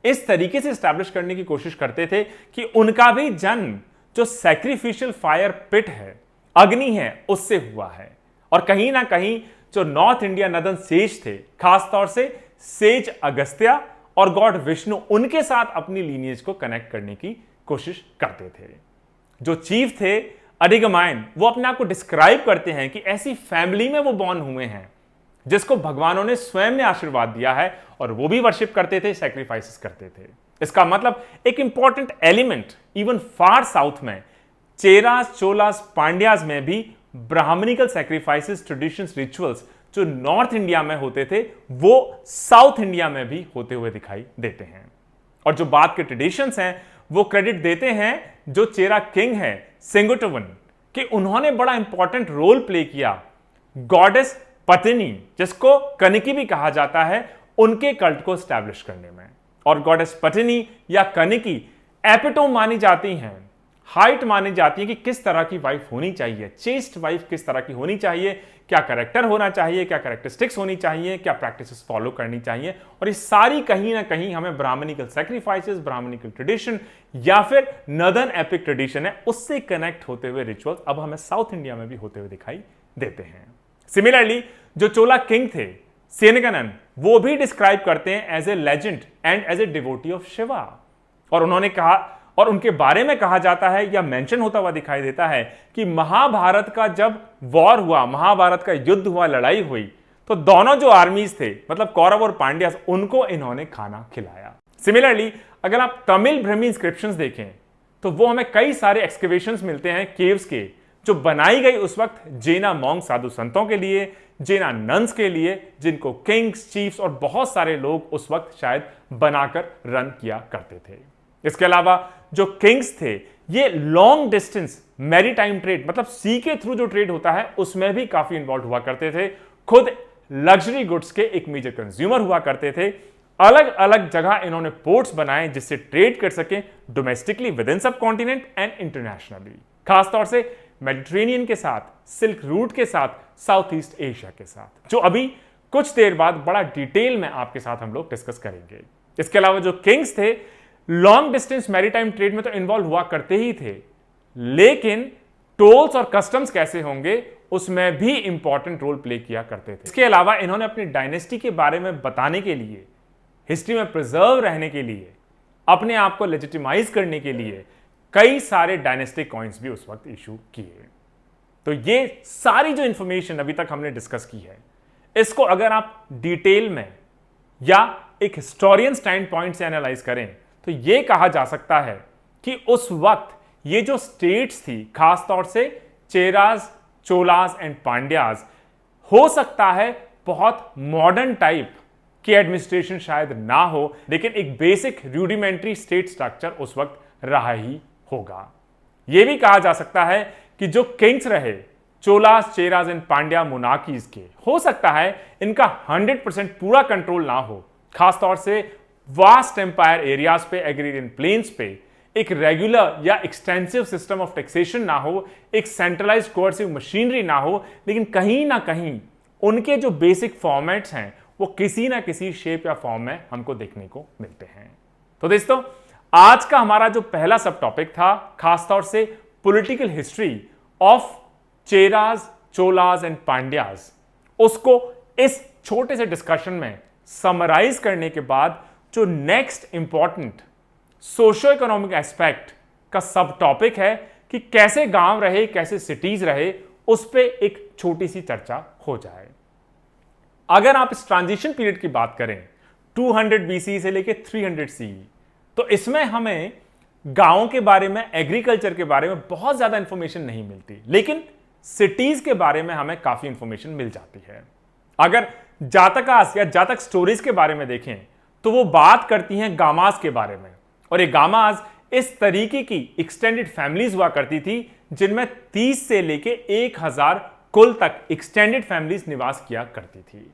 इस तरीके से स्टैब्लिश करने की कोशिश करते थे कि उनका भी जन्म जो सैक्रिफिशियल फायर पिट है, अग्नि है, उससे हुआ है। और कहीं ना कहीं जो नॉर्थ इंडिया नदन सेज थे, खासतौर से सेज अगस्त्या और गॉड विष्णु, उनके साथ अपनी लीनिएज को कनेक्ट करने की कोशिश करते थे। जो चीफ थे अधिगमायन, वो अपने आप को डिस्क्राइब करते हैं कि ऐसी फैमिली में वो बॉर्न हुए हैं जिसको भगवानों ने स्वयं ने आशीर्वाद दिया है, और वो भी वर्शिप करते थे, सैक्रिफाइसेस करते थे। इसका मतलब एक इंपॉर्टेंट एलिमेंट इवन फार साउथ में, चेरास, चोलास, पांड्याज में भी ब्राह्मणिकल सैक्रिफाइसेस, ट्रेडिशंस, रिचुअल्स जो नॉर्थ इंडिया में होते थे वो साउथ इंडिया में भी होते हुए दिखाई देते हैं। और जो बात के ट्रेडिशंस हैं वो क्रेडिट देते हैं जो चेरा किंग है सेंगोटोवन, कि उन्होंने बड़ा इंपॉर्टेंट रोल प्ले किया गॉडेस पत्नी, जिसको कनिकी भी कहा जाता है, उनके कल्ट को स्टैब्लिश करने में। और गॉडेस पत्नी या कनिकी एपिटोम मानी जाती हैं, हाइट मानी जाती है कि किस तरह की वाइफ होनी चाहिए, चेस्ट वाइफ किस तरह की होनी चाहिए, क्या कैरेक्टर होना चाहिए, क्या कैरेक्टरिस्टिक्स होनी चाहिए, क्या प्रैक्टिसेस फॉलो करनी चाहिए। और ये सारी कहीं ना कहीं हमें ब्राह्मणिकल सैक्रिफाइसेस, ब्राह्मणिकल ट्रेडिशन या फिर नॉर्दर्न एपिक ट्रेडिशन है, उससे कनेक्ट होते हुए रिचुअल्स अब हमें साउथ इंडिया में भी होते हुए दिखाई देते हैं। सिमिलरली जो चोला किंग थे सेनगनन, वो भी डिस्क्राइब करते हैं as a legend and as a devotee of Shiva. और उन्होंने कहा, और उनके बारे में कहा जाता है या मेंशन होता हुआ दिखाई देता है कि महाभारत का जब वॉर हुआ, महाभारत का युद्ध हुआ, लड़ाई हुई, तो दोनों जो आर्मीज थे, मतलब कौरव और पांड्यास, उनको इन्होंने खाना खिलाया। सिमिलरली अगर आप तमिल ब्रह्मी इंस्क्रिप्शंस देखें तो वो हमें कई सारे एक्सकेवेशंस मिलते हैं केव्स के, जो बनाई गई उस वक्त जेना मॉन्क, साधु संतों के लिए, जेना नन्स के लिए, जिनको किंग्स, चीफ्स और बहुत सारे लोग उस वक्त शायद बनाकर रन किया करते थे। इसके अलावा जो किंग्स थे ये लॉन्ग डिस्टेंस मैरीटाइम ट्रेड, मतलब सी के थ्रू जो ट्रेड होता है उसमें भी काफी इन्वॉल्व हुआ करते थे। खुद लग्जरी गुड्स के एक मेजर कंज्यूमर हुआ करते थे। अलग अलग जगह इन्होंने पोर्ट्स बनाए जिससे ट्रेड कर सके डोमेस्टिकली विद इन सब कॉन्टिनेंट एंड इंटरनेशनली, खासतौर से मेडिटेरेनियन के साथ, सिल्क रूट के साथ, साउथ ईस्ट एशिया के साथ, जो अभी कुछ देर बाद बड़ा डिटेल में आपके साथ हम लोग डिस्कस करेंगे। इसके अलावा जो किंग्स थे लॉन्ग डिस्टेंस मैरीटाइम ट्रेड में तो इन्वॉल्व हुआ करते ही थे, लेकिन टोल्स और कस्टम्स कैसे होंगे उसमें भी इंपॉर्टेंट रोल प्ले किया करते थे। इसके अलावा इन्होंने अपनी डायनेस्टी के बारे में बताने के लिए, हिस्ट्री में प्रिजर्व रहने के लिए, अपने आप को लेजिटिमाइज करने के लिए कई सारे डायनेस्टिक कॉइन्स भी उस वक्त इशू किए। तो ये सारी जो इंफॉर्मेशन अभी तक हमने डिस्कस की है, इसको अगर आप डिटेल में या एक हिस्टोरियन स्टैंड पॉइंट से एनालाइज करें तो यह कहा जा सकता है कि उस वक्त ये जो स्टेट्स थी, खासतौर से चेराज, चोलास एंड पांड्याज, हो सकता है बहुत मॉडर्न टाइप की एडमिनिस्ट्रेशन शायद ना हो, लेकिन एक बेसिक रूडिमेंट्री स्टेट स्ट्रक्चर उस वक्त रहा ही होगा। यह भी कहा जा सकता है कि जो किंग्स रहे चोलास, चेराज एंड पांड्या मोनार्कीज के, हो सकता है इनका 100% पूरा कंट्रोल ना हो, खासतौर से वास्ट एम्पायर एरियाज पे, एग्रीरियन प्लेन्स पे एक रेगुलर या एक्सटेंसिव सिस्टम ऑफ टैक्सेशन ना हो, एक सेंट्रलाइज्ड कोर्सिव मशीनरी ना हो, लेकिन कहीं ना कहीं उनके जो बेसिक फॉर्मेट्स हैं वो किसी ना किसी शेप या फॉर्म में हमको देखने को मिलते हैं। तो दोस्तों, आज का हमारा जो पहला सब टॉपिक था, खासतौर से political history of Cheras, Cholas and Pandyas, उसको इस छोटे से डिस्कशन में समराइज करने के बाद जो next important socio economic aspect का सब टॉपिक है कि कैसे गांव रहे, कैसे सिटीज रहे, उस पे एक छोटी सी चर्चा हो जाए। अगर आप इस ट्रांजिशन पीरियड की बात करें 200 बीसी से लेके 300 सी, तो इसमें हमें गांवों के बारे में, एग्रीकल्चर के बारे में बहुत ज्यादा इंफॉर्मेशन नहीं मिलती, लेकिन सिटीज के बारे में हमें काफी इंफॉर्मेशन मिल जाती है। अगर जातकास या जातक स्टोरीज के बारे में देखें तो वो बात करती हैं गामास के बारे में, और ये गामास इस तरीके की एक्सटेंडेड फैमिलीज हुआ करती थी जिनमें 30 से लेके 1000 कुल तक एक्सटेंडेड फैमिलीज निवास किया करती थी।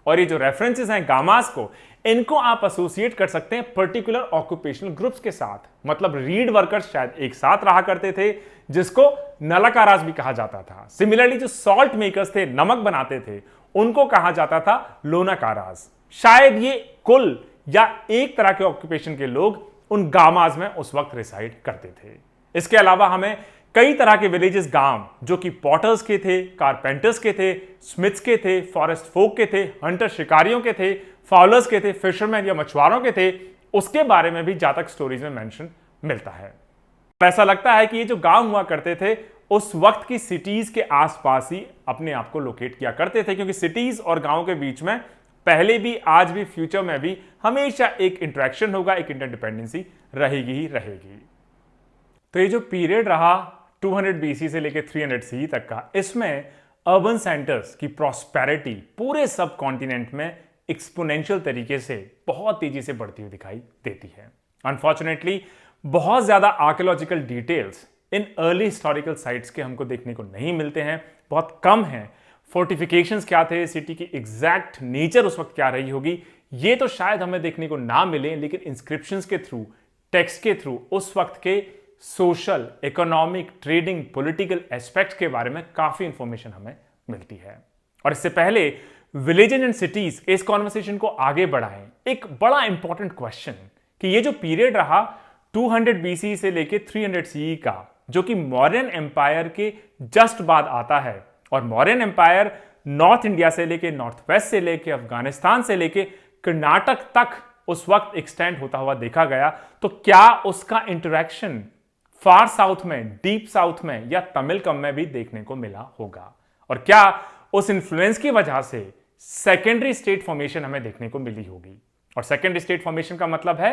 और ये जो रेफरेंसेस हैं गामास को, इनको आप एसोसिएट कर सकते हैं पर्टिकुलर ऑक्यूपेशनल ग्रुप्स के साथ। मतलब रीड वर्कर्स शायद एक साथ रहा करते थे, जिसको नलकाराज भी कहा जाता था। सिमिलरली जो सॉल्ट मेकर्स थे, नमक बनाते थे, उनको कहा जाता था लोनाकाराज। शायद ये कुल या एक तरह के ऑक्यूपेशन के लोग उन गामाज में उस वक्त रिसाइड करते थे। इसके अलावा हमें कई तरह के विलेजेस, गांव जो कि पॉटर्स के थे, कारपेंटर्स के थे, स्मिथ्स के थे, फॉरेस्ट फोक के थे, हंटर शिकारियों के थे, फाउलर्स के थे, फिशरमैन या मछुआरों के थे, उसके बारे में भी जातक स्टोरीज में मेंशन मिलता है। ऐसा लगता है कि ये जो गांव हुआ करते थे उस वक्त की सिटीज के आसपास ही अपने आप को लोकेट किया करते थे, क्योंकि सिटीज और गांव के बीच में पहले भी, आज भी, फ्यूचर में भी हमेशा एक इंटरेक्शन होगा, एक इंटरडिपेंडेंसी रहेगी ही रहेगी। तो ये जो पीरियड रहा 200 बीसी से लेकर 300 सी तक का, इसमें अर्बन सेंटर्स की प्रॉस्पेरिटी पूरे सब कॉन्टिनेंट में एक्सपोनेंशियल तरीके से बहुत तेजी से बढ़ती हुई दिखाई देती है। अनफॉर्चुनेटली बहुत ज्यादा archaeological details in early historical sites के हमको देखने को नहीं मिलते हैं, बहुत कम हैं। फोर्टिफिकेशंस क्या थे, सिटी की एग्जैक्ट नेचर उस वक्त क्या रही होगी, ये तो शायद हमें देखने को ना मिले, लेकिन इंस्क्रिप्शंस के थ्रू, टेक्स्ट के थ्रू उस वक्त के social, economic, trading, political aspects के बारे में काफी इंफॉर्मेशन हमें मिलती है। और इससे पहले विलेजेस एंड सिटीज इस कॉन्वर्सेशन को आगे बढ़ाएं, एक बड़ा इंपॉर्टेंट क्वेश्चन कि ये जो पीरियड रहा 200 बीसी से लेके 300 सी का, जो कि मौर्यन एम्पायर के जस्ट बाद आता है, और मौर्यन एम्पायर नॉर्थ इंडिया से लेके, नॉर्थ वेस्ट से लेके, अफगानिस्तान से लेके कर्नाटक तक उस वक्त एक्सटेंड होता हुआ देखा गया, तो क्या उसका इंटरेक्शन फार साउथ में, डीप साउथ में या तमिलकम में भी देखने को मिला होगा? और क्या उस इंफ्लुएंस की वजह से सेकेंडरी स्टेट फॉर्मेशन हमें देखने को मिली होगी? और सेकेंडरी स्टेट फॉर्मेशन का मतलब है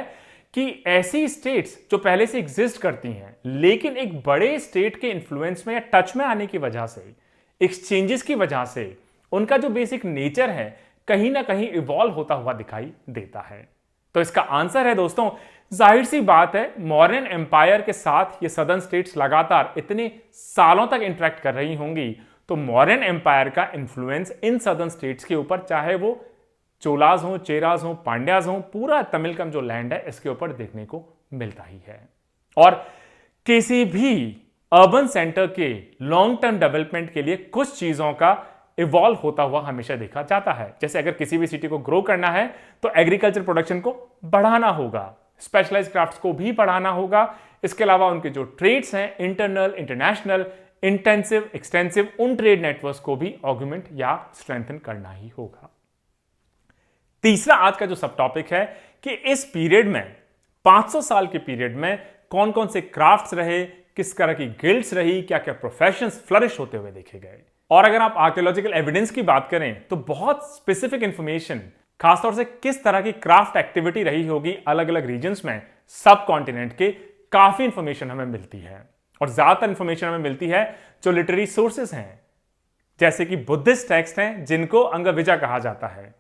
कि ऐसी स्टेट्स जो पहले से एग्जिस्ट करती हैं, लेकिन एक बड़े स्टेट के इन्फ्लुएंस में या टच में आने की वजह से, एक्सचेंजेस की वजह से उनका जो बेसिक नेचर है कहीं ना कहीं इवॉल्व होता हुआ दिखाई देता है। तो इसका आंसर है दोस्तों, जाहिर सी बात है, मौर्यन एम्पायर के साथ ये सदर्न स्टेट्स लगातार इतने सालों तक इंटरेक्ट कर रही होंगी, तो मौर्यन एम्पायर का इन्फ्लुएंस इन सदर्न स्टेट्स के ऊपर, चाहे वो चोलाज हो, चेराज हो, पांड्याज हो, पूरा तमिलकम जो लैंड है इसके ऊपर देखने को मिलता ही है। और किसी भी अर्बन सेंटर के लॉन्ग टर्म डेवलपमेंट के लिए कुछ चीजों का इवॉल्व होता हुआ हमेशा देखा जाता है। जैसे अगर किसी भी सिटी को ग्रो करना है तो एग्रीकल्चर प्रोडक्शन को बढ़ाना होगा, स्पेशलाइज्ड क्राफ्ट्स को भी बढ़ाना होगा, इसके अलावा उनके जो ट्रेड्स हैं, इंटरनल, इंटरनेशनल, इंटेंसिव, एक्सटेंसिव, उन ट्रेड नेटवर्क्स को भी ऑगमेंट या स्ट्रेंथन करना ही होगा। तीसरा आज का जो सब टॉपिक है कि इस पीरियड में, 500 साल के पीरियड में कौन कौन से क्राफ्ट्स रहे, किस तरह की गिल्ड्स रही, क्या क्या प्रोफेशंस फ्लरिश होते हुए देखे गए। और अगर आप आर्कियोलॉजिकल एविडेंस की बात करें तो बहुत स्पेसिफिक इंफॉर्मेशन, खासतौर से किस तरह की क्राफ्ट एक्टिविटी रही होगी अलग अलग रीजन्स में, सब कॉन्टिनेंट के, काफी इंफॉर्मेशन हमें मिलती है। और ज्यादातर इंफॉर्मेशन हमें मिलती है जो लिटरेरी सोर्सेस हैं, जैसे कि बुद्धिस्ट टेक्स्ट हैं जिनको अंगविजा कहा जाता है,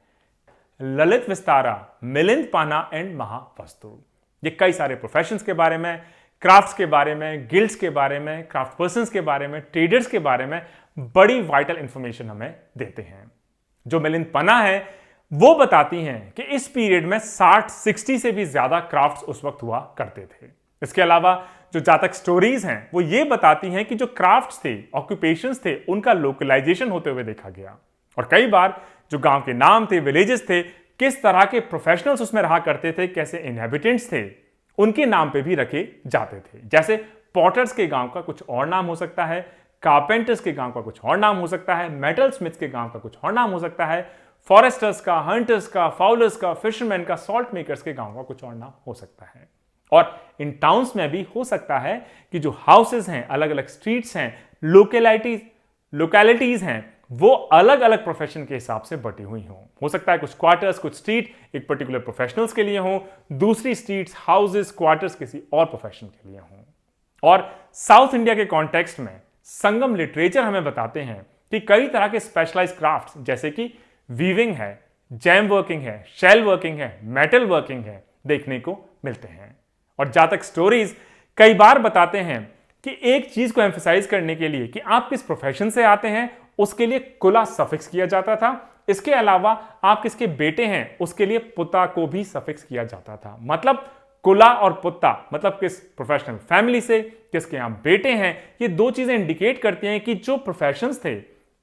ललित विस्तारा, मिलिंद पाना एंड महावस्तु। ये कई सारे प्रोफेशंस के बारे में, क्राफ्ट्स के बारे में, गिल्ड्स के बारे में, क्राफ्ट पर्सन्स के बारे में, ट्रेडर्स के बारे में बड़ी वाइटल इंफॉर्मेशन हमें देते हैं। जो मिलिंद पना है वो बताती हैं कि इस पीरियड में 60 से भी ज्यादा क्राफ्ट्स उस वक्त हुआ करते थे। इसके अलावा जो जातक स्टोरीज हैं वो ये बताती हैं कि जो क्राफ्ट्स थे, ऑक्यूपेशंस थे, उनका लोकलाइजेशन होते हुए देखा गया। और कई बार जो गांव के नाम थे, विलेजेस थे, किस तरह के प्रोफेशनल्स उसमें रहा करते थे, कैसे इनहेबिटेंट्स थे, उनके नाम पे भी रखे जाते थे। जैसे पॉटर्स के गांव का कुछ और नाम हो सकता है, कारपेंटर्स के गांव का कुछ और नाम हो सकता है, मेटल स्मिथ्स के गांव का कुछ और नाम हो सकता है, फॉरेस्टर्स का, हंटर्स का, फाउलर्स का, फिशरमैन का, सॉल्ट मेकर्स के गांव का कुछ और नाम हो सकता है। और इन टाउन्स में भी हो सकता है कि जो हाउसेस हैं, अलग अलग स्ट्रीट्स हैं, लोकेलिटीज हैं, वो अलग अलग प्रोफेशन के हिसाब से बटी हुई हो सकता है कुछ क्वार्टर्स, कुछ स्ट्रीट एक पर्टिकुलर प्रोफेशनल्स के लिए हो, दूसरी स्ट्रीट्स, हाउसेस, क्वार्टर्स किसी और प्रोफेशन के लिए हो। और साउथ इंडिया के कॉन्टेक्स्ट में संगम लिटरेचर हमें बताते हैं कि कई तरह के स्पेशलाइज्ड क्राफ्ट्स जैसे कि वीविंग है, जैम वर्किंग है, शेल वर्किंग है, मेटल वर्किंग है, देखने को मिलते हैं। और जातक स्टोरीज कई बार बताते हैं कि एक चीज को एम्फसाइज करने के लिए कि आप किस प्रोफेशन से आते हैं उसके लिए कुला सफिक्स किया जाता था। इसके अलावा आप किसके बेटे हैं उसके लिए पुता को भी सफिक्स किया जाता था। मतलब कुला और पुत्ता मतलब किस प्रोफेशनल फैमिली से किसके यहां बेटे हैं, ये दो चीजें इंडिकेट करती हैं कि जो प्रोफेशंस थे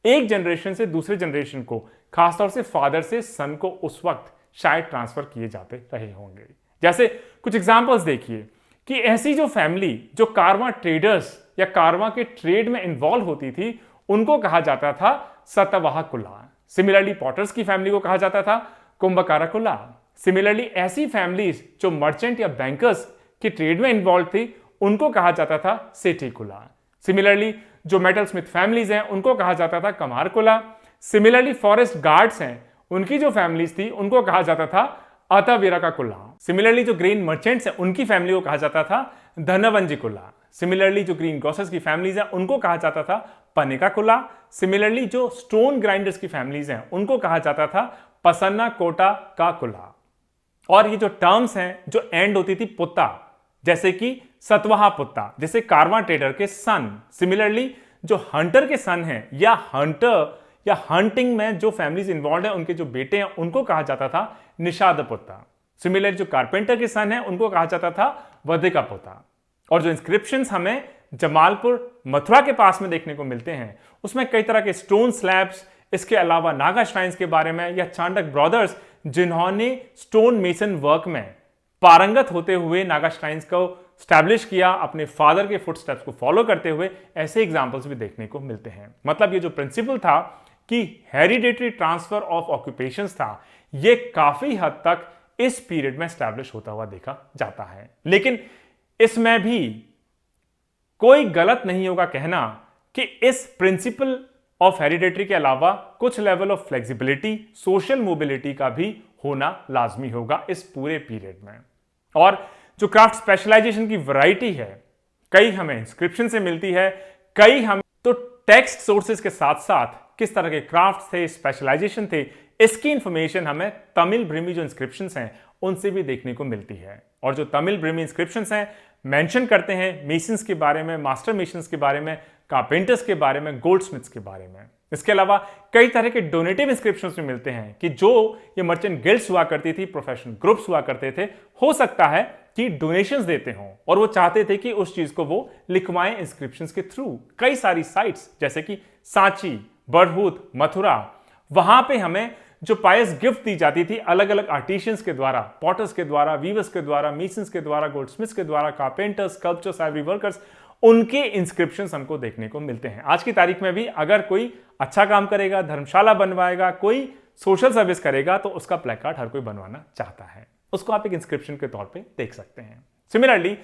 एक जनरेशन से दूसरे जनरेशन को, खासतौर से फादर से सन को उस वक्त शायद ट्रांसफर किए जाते रहे होंगे। जैसे कुछ एग्जांपल्स देखिए कि ऐसी जो फैमिली जो कारवां ट्रेडर्स या कारवां के ट्रेड में इन्वॉल्व होती थी उनको कहा जाता था सतवाह कुला। सिमिलरली पॉटर्स की फैमिली को कहा जाता था कुंभकारा कुला। सिमिलरली ऐसी फैमिलीज जो मर्चेंट या बैंकर्स की ट्रेड में इन्वॉल्व थी उनको कहा जाता था सेठी कुला। सिमिलरली जो मेटल स्मिथ फैमिलीज हैं उनको कहा जाता था कमार कुला। सिमिलरली फॉरेस्ट गार्ड्स हैं उनकी जो फैमिलीज थी उनको कहा जाता था अतावीरा का कुला। सिमिलरली जो ग्रेन मर्चेंट्स हैं उनकी फैमिली को कहा जाता था धनवंजी कुला। सिमिलरली जो ग्रीन ग्रोसर्स की फैमिलीज हैं उनको कहा जाता था पनेका कुला। सिमिलरली जो स्टोन ग्राइंडर्स की फैमिलीज हैं उनको कहा जाता था पसन्ना कोटा का कुला। और ये जो टर्म्स हैं जो एंड होती थी पुत्ता, जैसे कि सतवाहा पुत्ता, जैसे कारवां ट्रेडर के सन। सिमिलरली जो हंटर के सन हैं या हंटर या हंटिंग में जो फैमिलीज इन्वॉल्व हैं उनके जो बेटे हैं उनको कहा जाता था निषाद पुत्ता। सिमिलरली जो कारपेंटर के सन हैं उनको कहा जाता था वधिका पुत्ता। और जो इंस्क्रिप्शंस हमें जमालपुर मथुरा के पास में देखने को मिलते हैं उसमें कई तरह के स्टोन स्लैब्स, इसके अलावा नागा श्राइन्स के बारे में या चांडक ब्रदर्स जिन्होंने स्टोन मेसन वर्क में पारंगत होते हुए नागा श्राइन्स को स्टैब्लिश किया अपने फादर के फुटस्टेप्स को फॉलो करते हुए, ऐसे एग्जांपल्स भी देखने को मिलते हैं। मतलब ये जो प्रिंसिपल था कि हेरिडेटरी ट्रांसफर ऑफ ऑक्यूपेशंस था, ये काफी हद तक इस पीरियड में स्टैब्लिश होता हुआ देखा जाता है। लेकिन इसमें भी कोई गलत नहीं होगा कहना कि इस प्रिंसिपल ऑफ हेरिडेटरी के अलावा कुछ level of flexibility, social mobility का भी होना लाजमी होगा इस पूरे पीरियड में। और जो क्राफ्ट स्पेशलाइजेशन की वैरायटी है, कई हमें इंस्क्रिप्शन से मिलती है, कई हम तो टेक्स्ट सोर्सेज के साथ साथ किस तरह के क्राफ्ट थे, स्पेशलाइजेशन थे, इसकी इंफॉर्मेशन हमें तमिल ब्रिमी जो इंस्क्रिप्शंस हैं उनसे भी देखने को मिलती है। और जो तमिल ब्रिमी इंस्क्रिप्शंस हैं मेंशन करते हैं मेसन्स के बारे में, मास्टर मेसन्स के बारे में, कारपेंटर्स के बारे में, गोल्डस्मिथ्स के बारे में। इसके अलावा कई तरह के डोनेटिव इंस्क्रिप्शंस भी मिलते हैं कि जो ये मर्चेंट गिल्ड्स हुआ करती थी, प्रोफेशनल ग्रुप्स हुआ करते थे, हो सकता है कि डोनेशंस देते हों और वो चाहते थे कि उस चीज को वो लिखवाएं इंस्क्रिप्शंस के थ्रू। कई सारी साइट्स जैसे कि सांची, बरहूत, मथुरा, वहां पे हमें जो पायस गिफ्ट दी जाती थी अलग अलग आर्टिशियंस के द्वारा, पॉटर्स के द्वारा, वीवर्स के द्वारा, मेसन्स के द्वारा, गोल्डस्मिथ्स के द्वारा, कारपेंटर्स, स्कल्पचर्स, आइवरी वर्कर्स, उनके इंस्क्रिप्शंस हमको देखने को मिलते हैं। आज की तारीख में भी अगर कोई अच्छा काम करेगा, धर्मशाला बनवाएगा, कोई सोशल सर्विस करेगा तो उसका प्लेकार्ड हर कोई बनवाना चाहता है, उसको आप एक इंस्क्रिप्शन के तौर पे देख सकते हैं। सिमिलरली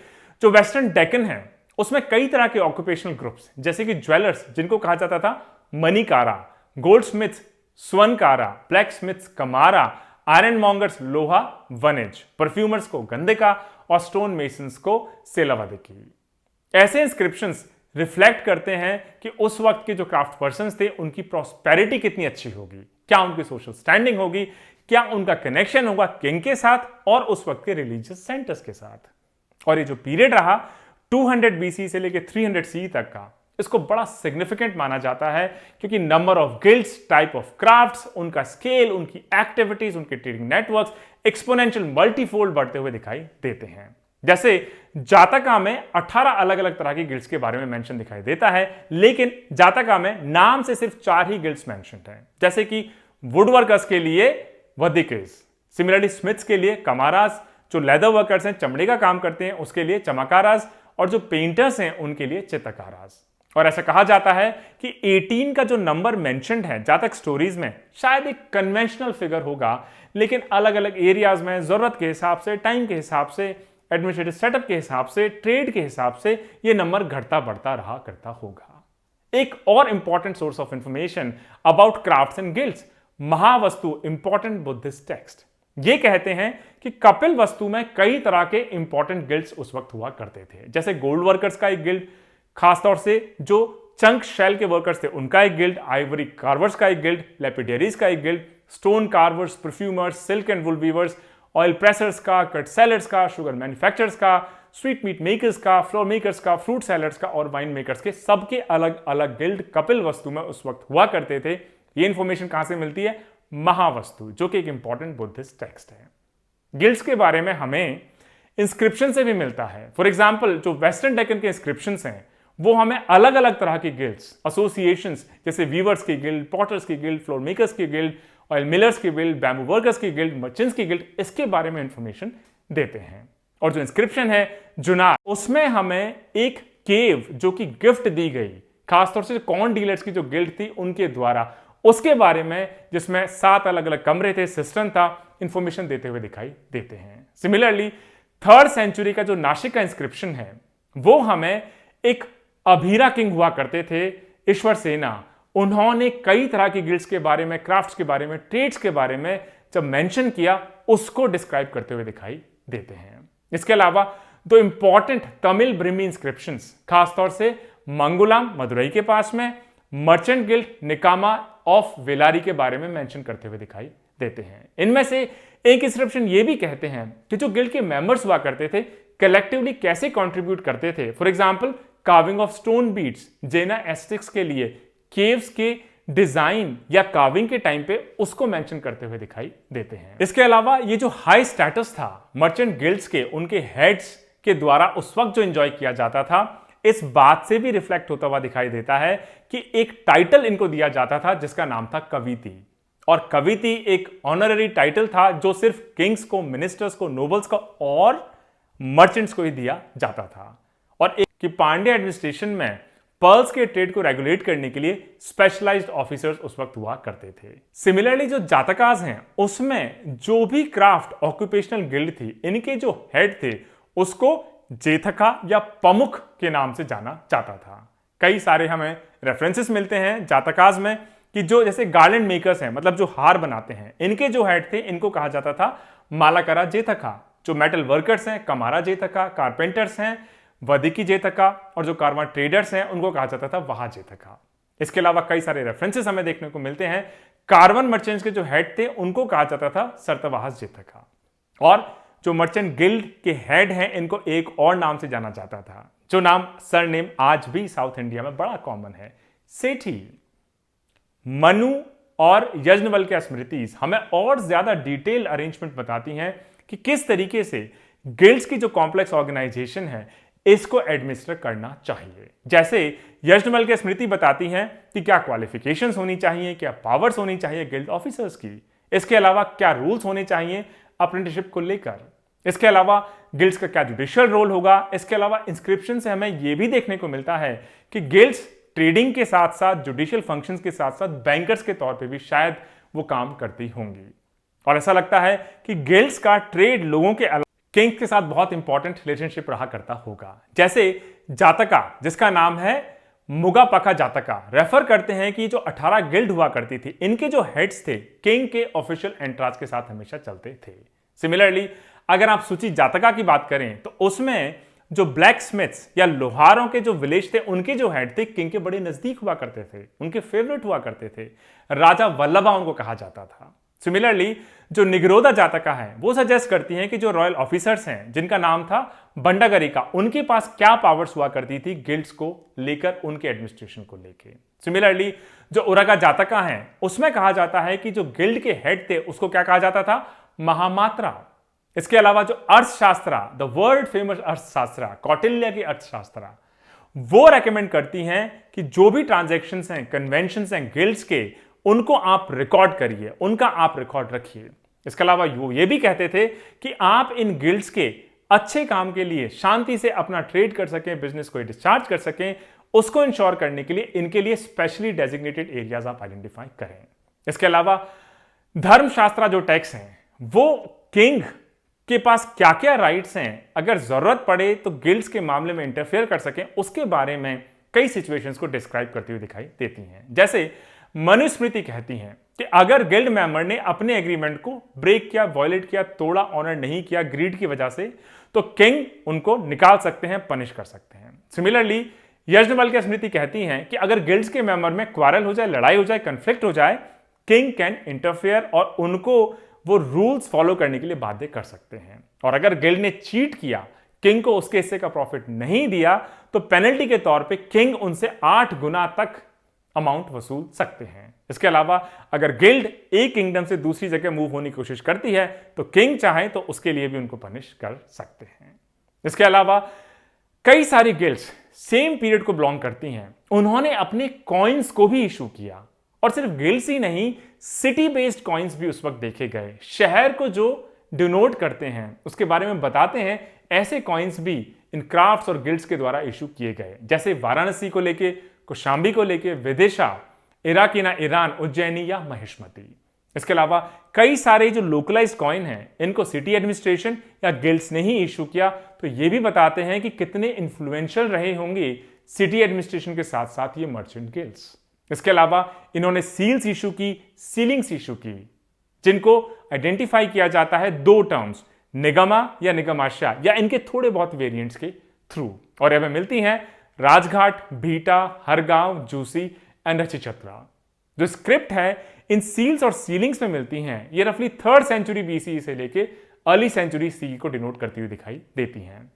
जो वेस्टर्न डेक्कन है उसमें कई तरह के ऑक्यूपेशनल ग्रुप्स जैसे कि ज्वेलर्स जिनको कहा जाता था मणिकारा, गोल्डस्मिथ्स स्वर्णकारा, ब्लैक स्मिथ्स कमारा, आयरन मॉन्गर्स लोहा वनिज, परफ्यूमर्स को गंधिका और स्टोन मेसन्स को सेलावादिकी। ऐसे इंस्क्रिप्शंस रिफ्लेक्ट करते हैं कि उस वक्त के जो क्राफ्ट पर्सन्स थे उनकी प्रॉस्पेरिटी कितनी अच्छी होगी, क्या उनकी सोशल स्टैंडिंग होगी, क्या उनका कनेक्शन होगा किंग के साथ और उस वक्त के रिलीजियस सेंटर्स के साथ। और ये जो पीरियड रहा 200 BC से लेकर 300 CE तक का, इसको बड़ा सिग्निफिकेंट माना जाता है क्योंकि number of guilds, type of crafts, उनका स्केल, उनकी एक्टिविटीज, उनके ट्रेडिंग नेटवर्क्स एक्सपोनेंशियल मल्टीफोल्ड बढ़ते हुए दिखाई देते हैं। जैसे जातका में 18 अलग अलग तरह की गिल्ड्स के बारे में मेंशन दिखाई देता है, लेकिन जातका में नाम से सिर्फ 4 ही गिल्ड्स मेंशन्ड हैं, जैसे कि वुडवर्कर्स के लिए वधिकेस, सिमिलरली स्मिथ्स के लिए कमारास, जो लेदर वर्कर्स हैं, चमड़े का काम करते हैं, उसके लिए चमकारास, और जो पेंटर्स हैं उनके लिए चित्रकारास। और ऐसा कहा जाता है कि 18 का जो नंबर मेंशन्ड है जातक स्टोरीज में शायद एक कन्वेंशनल फिगर होगा, लेकिन अलग अलग एरियाज में जरूरत के हिसाब से, टाइम के हिसाब से, एडमिनिस्ट्रेटिव सेटअप के हिसाब से, ट्रेड के हिसाब से ये नंबर घटता बढ़ता रहा करता होगा। एक और important source of information about crafts and guilds, Mahavastu important Buddhist text, ये कहते हैं कि कपिल वस्तु में कई तरह के इंपॉर्टेंट गिल्ड्स उस वक्त हुआ करते थे। जैसे गोल्ड वर्कर्स का एक गिल्ड, खासतौर से जो चंक शेल के वर्कर्स थे उनका एक गिल्ड, आइवरी कार्वर्स का एक गिल्ड, लेपिडेरीज का एक guild, stone carvers, perfumers, silk and wool weavers, oil pressers का, कट सेलर्स का, शुगर मैन्युफैक्चरर्स का, स्वीट मीट मेकर्स का, फ्लोर मेकर्स का, फ्रूट सेलर्स का और वाइन मेकर्स के, सबके अलग अलग गिल्ड कपिल वस्तु में उस वक्त हुआ करते थे। ये इंफॉर्मेशन कहां से मिलती है? महावस्तु, जो कि एक इंपॉर्टेंट बुद्धिस्ट टेक्स्ट है। गिल्ड्स के बारे में हमें इंस्क्रिप्शन से भी मिलता है। फॉर एग्जाम्पल जो वेस्टर्न डेक्कन के इंस्क्रिप्शंस हैं वो हमें अलग अलग तरह की गिल्ड्स, एसोसिएशंस, जैसे वीवर्स की गिल्ड, पॉटर्स की गिल्ड, फ्लोर मेकर्स की गिल्ड, ऑयल मिलर्स की गिल्ड, बैम्बू वर्कर्स की गिल्ड, मर्चेंट्स की गिल्ड, इसके बारे में इंफॉर्मेशन देते हैं। और जो इंस्क्रिप्शन है जुनार, उसमें हमें एक केव जो कि गिफ्ट दी गई, खासतौर से कॉर्न डीलर्स की जो गिल्ड थी उनके द्वारा, उसके बारे में, जिसमें 7 अलग अलग कमरे थे, सिस्टम था, इंफॉर्मेशन देते हुए दिखाई देते हैं। सिमिलरली 3rd सेंचुरी का जो नासिक का इंस्क्रिप्शन है वो हमें एक अभीरा किंग हुआ करते थे, ईश्वर सेना, उन्होंने कई तरह की गिल्ड्स के बारे में, क्राफ्ट्स के बारे में, ट्रेड्स के बारे में जब मेंशन किया उसको डिस्क्राइब करते हुए दिखाई देते हैं। इसके अलावा 2 इंपॉर्टेंट तमिल ब्रिमी इंस्क्रिप्शंस, खासतौर से मंगुलाम मदुरई के पास में, मर्चेंट गिल्ड निकामा ऑफ वेलारी के बारे में मेंशन करते हुए दिखाई देते हैं। इनमें से एक इंस्क्रिप्शन ये भी कहते हैं कि जो गिल्ड के मेंबर्स हुआ करते थे कलेक्टिवली कैसे कंट्रीब्यूट करते थे। For example carving of stone beads, Jaina ascetics के लिए केव्स के डिजाइन या कार्विंग के टाइम पे उसको मेंशन करते हुए दिखाई देते हैं। इसके अलावा ये जो हाई स्टेटस था मर्चेंट गिल्ड्स के, उनके हेड्स के द्वारा उस वक्त जो एंजॉय किया जाता था, इस बात से भी रिफ्लेक्ट होता हुआ दिखाई देता है कि एक टाइटल इनको दिया जाता था जिसका नाम था कविति। और कविति एक ऑनररी टाइटल था जो सिर्फ किंग्स को, मिनिस्टर्स को, नोबल्स को और मर्चेंट्स को ही दिया जाता था। और एक कि पांड्या एडमिनिस्ट्रेशन में पर्ल्स के ट्रेड को रेगुलेट करने के लिए स्पेशलाइज्ड ऑफिसर्स उस वक्त हुआ करते थे। सिमिलरली जो जातकास हैं उसमें जो भी क्राफ्ट ऑक्यूपेशनल गिल्ड थी, इनके जो हेड थे उसको जेथका या प्रमुख के नाम से जाना जाता था। कई सारे हमें रेफरेंसेस मिलते हैं जातकास में कि जो जैसे गार्लैंड मेकर्स हैं, मतलब जो हार बनाते हैं, इनके जो हेड थे इनको कहा जाता था मालाकारा जेथका। जो मेटल वर्कर्स हैं कमारा जेथका, कारपेंटर्स हैं वदिकी जेथका, और जो कारवां ट्रेडर्स हैं उनको कहा जाता था वहा जेथका। इसके अलावा कई सारे रेफरेंसेस हमें देखने को मिलते हैं। कार्वन मर्चेंट्स के जो हेड थे उनको कहा जाता था सरतवाहस जेथका, और जो मर्चेंट गिल्ड के हेड हैं इनको एक और नाम से जाना जाता था, जो नाम सरनेम आज भी साउथ इंडिया में बड़ा कॉमन है, सेठी। मनु और यज्ञवल्क्य स्मृति हमें और ज्यादा डिटेल अरेंजमेंट बताती हैं कि किस तरीके से गिल्ड्स की जो कॉम्प्लेक्स ऑर्गेनाइजेशन है इसको एडमिनिस्टर करना चाहिए। जैसे यज्ञवल्क्य स्मृति बताती हैं कि क्या क्वालिफिकेशंस होनी चाहिए, क्या पावर्स होनी चाहिए गिल्ड ऑफिसर्स की, इसके अलावा क्या रूल्स होने चाहिए अप्रेंटिसशिप को लेकर, इसके अलावा गिल्ड्स का क्या जुडिशियल रोल होगा। इसके अलावा इंस्क्रिप्शन से हमें यह भी देखने को मिलता है कि गिल्ड्स ट्रेडिंग के साथ साथ, जुडिशियल फंक्शंस के साथ साथ बैंकर्स के तौर पे भी शायद वो काम करती होंगी। और ऐसा लगता है कि गिल्ड्स का ट्रेड लोगों के अलावा किंग्स के साथ बहुत इंपॉर्टेंट रिलेशनशिप रहा करता होगा। जैसे जातका, जिसका नाम है मुगापका जातका, रेफर करते हैं कि जो 18 गिल्ड हुआ करती थी, इनके जो हेड्स थे किंग के ऑफिशियल एंट्रांस के साथ हमेशा चलते थे। सिमिलरली अगर आप सूची जातका की बात करें तो उसमें जो ब्लैक स्मिथ्स या लोहारों के जो विलेज थे उनके जो हेड थे किंग के बड़े नजदीक हुआ करते थे, उनके फेवरेट हुआ करते थे, राजा वल्लभा उनको कहा जाता था। सिमिलरली जो निगरोधा जातका है वो सजेस्ट करती हैं कि जो रॉयल ऑफिसर्स हैं जिनका नाम था बंडागरिका, उनके पास क्या पावर्स हुआ करती थी गिल्ड्स को लेकर, उनके एडमिनिस्ट्रेशन को लेकर। सिमिलरली जो उरगा जातका है उसमें कहा जाता है कि जो गिल्ड के हेड थे उसको क्या कहा जाता था, महामात्रा। इसके अलावा जो अर्थशास्त्रा, द वर्ल्ड फेमस अर्थशास्त्रा, कौटिल्य की अर्थशास्त्रा, वो रेकमेंड करती हैं कि जो भी ट्रांजैक्शंस हैं, कन्वेंशंस हैं गिल्ड्स के, उनको आप रिकॉर्ड करिए, उनका आप रिकॉर्ड रखिए। इसके अलावा वो ये भी कहते थे कि आप इन गिल्ड्स के अच्छे काम के लिए शांति से अपना ट्रेड कर सकें, बिजनेस को डिस्चार्ज कर सकें, उसको इंश्योर करने के लिए इनके लिए स्पेशली डेजिग्नेटेड एरियाज आप आइडेंटिफाई करें। इसके अलावा धर्मशास्त्र जो टैक्स हैं वो किंग के पास क्या क्या राइट्स हैं, अगर जरूरत पड़े तो गिल्ड्स के मामले में इंटरफेयर कर सकें, उसके बारे में कई सिचुएशंस को डिस्क्राइब करती हुई दिखाई देती हैं। जैसे मनुस्मृति कहती हैं कि अगर गिल्ड मेंबर ने अपने एग्रीमेंट को ब्रेक किया, वॉयलेट किया, तोड़ा, ऑनर नहीं किया ग्रीड की वजह से, तो किंग उनको निकाल सकते हैं, पनिश कर सकते हैं। सिमिलरली यज्ञवल्क्य स्मृति कहती हैं कि अगर गिल्ड्स के मेंबर में क्वारल हो जाए, लड़ाई हो जाए, कंफ्लिक्ट हो जाए, किंग कैन इंटरफेयर और उनको वो रूल्स फॉलो करने के लिए बाध्य कर सकते हैं। और अगर गिल्ड ने चीट किया, किंग को उसके हिस्से का प्रॉफिट नहीं दिया, तो पेनल्टी के तौर पे किंग उनसे 8 गुना तक अमाउंट वसूल सकते हैं। इसके अलावा अगर गिल्ड एक किंगडम से दूसरी जगह मूव होने की कोशिश करती है तो किंग चाहे तो उसके लिए भी उनको पनिश कर सकते हैं। इसके अलावा कई सारी गिल्ड्स सेम पीरियड को बिलोंग करती हैं, उन्होंने अपने कॉइन्स को भी इशू किया, और सिर्फ गिल्ड्स ही नहीं, सिटी बेस्ड कॉइन्स भी उस वक्त देखे गए। शहर को जो डिनोट करते हैं उसके बारे में बताते हैं, ऐसे कॉइन्स भी इन क्राफ्ट्स और गिल्ड्स के द्वारा इशू किए गए। जैसे वाराणसी को लेके, कौशाम्बी को लेके, विदिशा, इराकीना ईरान, उज्जैनी या महिष्मती। इसके अलावा कई सारे जो लोकलाइज कॉइन हैं इनको सिटी एडमिनिस्ट्रेशन या गिल्ड्स ने ही इशू किया, तो ये भी बताते हैं कि कितने इन्फ्लुएंशियल रहे होंगे सिटी एडमिनिस्ट्रेशन के साथ साथ ये मर्चेंट गिल्ड्स। इसके अलावा इन्होंने सील्स इशू की, सीलिंग्स इशू की, जिनको आइडेंटिफाई किया जाता है 2 टर्म्स, निगमा या निगमाशा, या इनके थोड़े बहुत वेरिएंट्स के थ्रू। और हमें मिलती हैं राजघाट, भीटा, हरगांव, जूसी एंड रचिचत्रा। जो स्क्रिप्ट है इन सील्स और सीलिंग्स में मिलती हैं, ये रफली 3rd सेंचुरी बीसी से लेके अर्ली सेंचुरी सी को डिनोट करती हुई दिखाई देती हैं।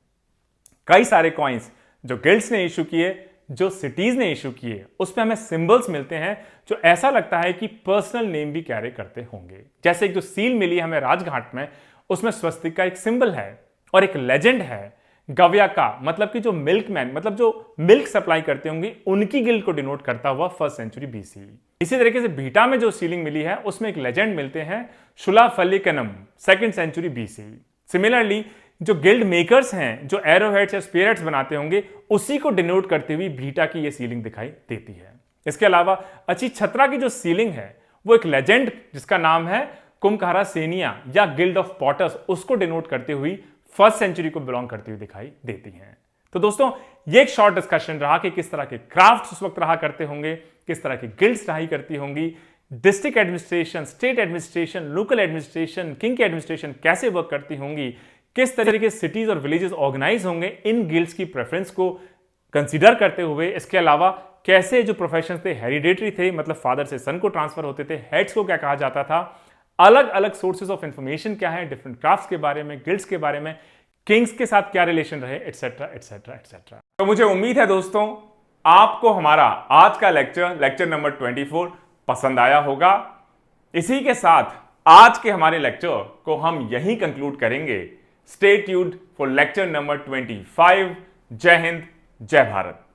कई सारे कॉइन्स जो गिल्ड्स ने इशू किए, जो सिटीज ने इशू किए, उसमें हमें सिंबल्स मिलते हैं जो ऐसा लगता है कि पर्सनल नेम भी कैरी करते होंगे। जैसे एक जो सील मिली हमें राजघाट में, उसमें स्वस्तिक का एक सिंबल है और एक लेजेंड है गव्या का, मतलब कि जो मिल्कमैन, मतलब जो मिल्क सप्लाई करते होंगे, उनकी गिल्ड को डिनोट करता हुआ 1st सेंचुरी बीसी। इसी तरीके से भीटा में जो सीलिंग मिली है उसमें एक लेजेंड मिलते हैं शुलाफल्लिकनम, 2nd सेंचुरी बीसी। सिमिलरली जो गिल्ड मेकर्स हैं, जो एरोहेड्स या स्पीयरहेड्स बनाते होंगे, उसी को डिनोट करते हुए भीटा की ये सीलिंग दिखाई देती है। इसके अलावा अचिछत्रा की जो सीलिंग है वो एक लेजेंड जिसका नाम है कुमकारा सेनिया या गिल्ड ऑफ पॉटर्स, उसको डिनोट करते हुए 1st सेंचुरी को बिलोंग करती हुई दिखाई देती हैं। तो दोस्तों ये एक शॉर्ट डिस्कशन रहा कि किस तरह के क्राफ्ट्स उस वक्त रहा करते होंगे, किस तरह की गिल्ड्स रहा करती होंगी, district administration, state administration, local administration, king की एडमिनिस्ट्रेशन कैसे वर्क करती होंगी, किस तरीके के सिटीज और विलेजेस ऑर्गेनाइज होंगे इन गिल्ड्स की प्रेफरेंस को कंसीडर करते हुए। इसके अलावा कैसे जो प्रोफेशन थे हेरिडेटरी थे, मतलब फादर से सन को ट्रांसफर होते थे, हेड्स को क्या कहा जाता था, अलग अलग सोर्सेज ऑफ इंफॉर्मेशन क्या है डिफरेंट क्राफ्ट्स के बारे में, गिल्ड्स के बारे में, किंग्स के साथ क्या रिलेशन रहे, एटसेट्रा एटसेट्रा एटसेट्रा। तो मुझे उम्मीद है दोस्तों आपको हमारा आज का लेक्चर नंबर 24 पसंद आया होगा। इसी के साथ आज के हमारे लेक्चर को हम यहीं कंक्लूड करेंगे। Stay tuned for lecture number 25। जय हिंद, जय भारत।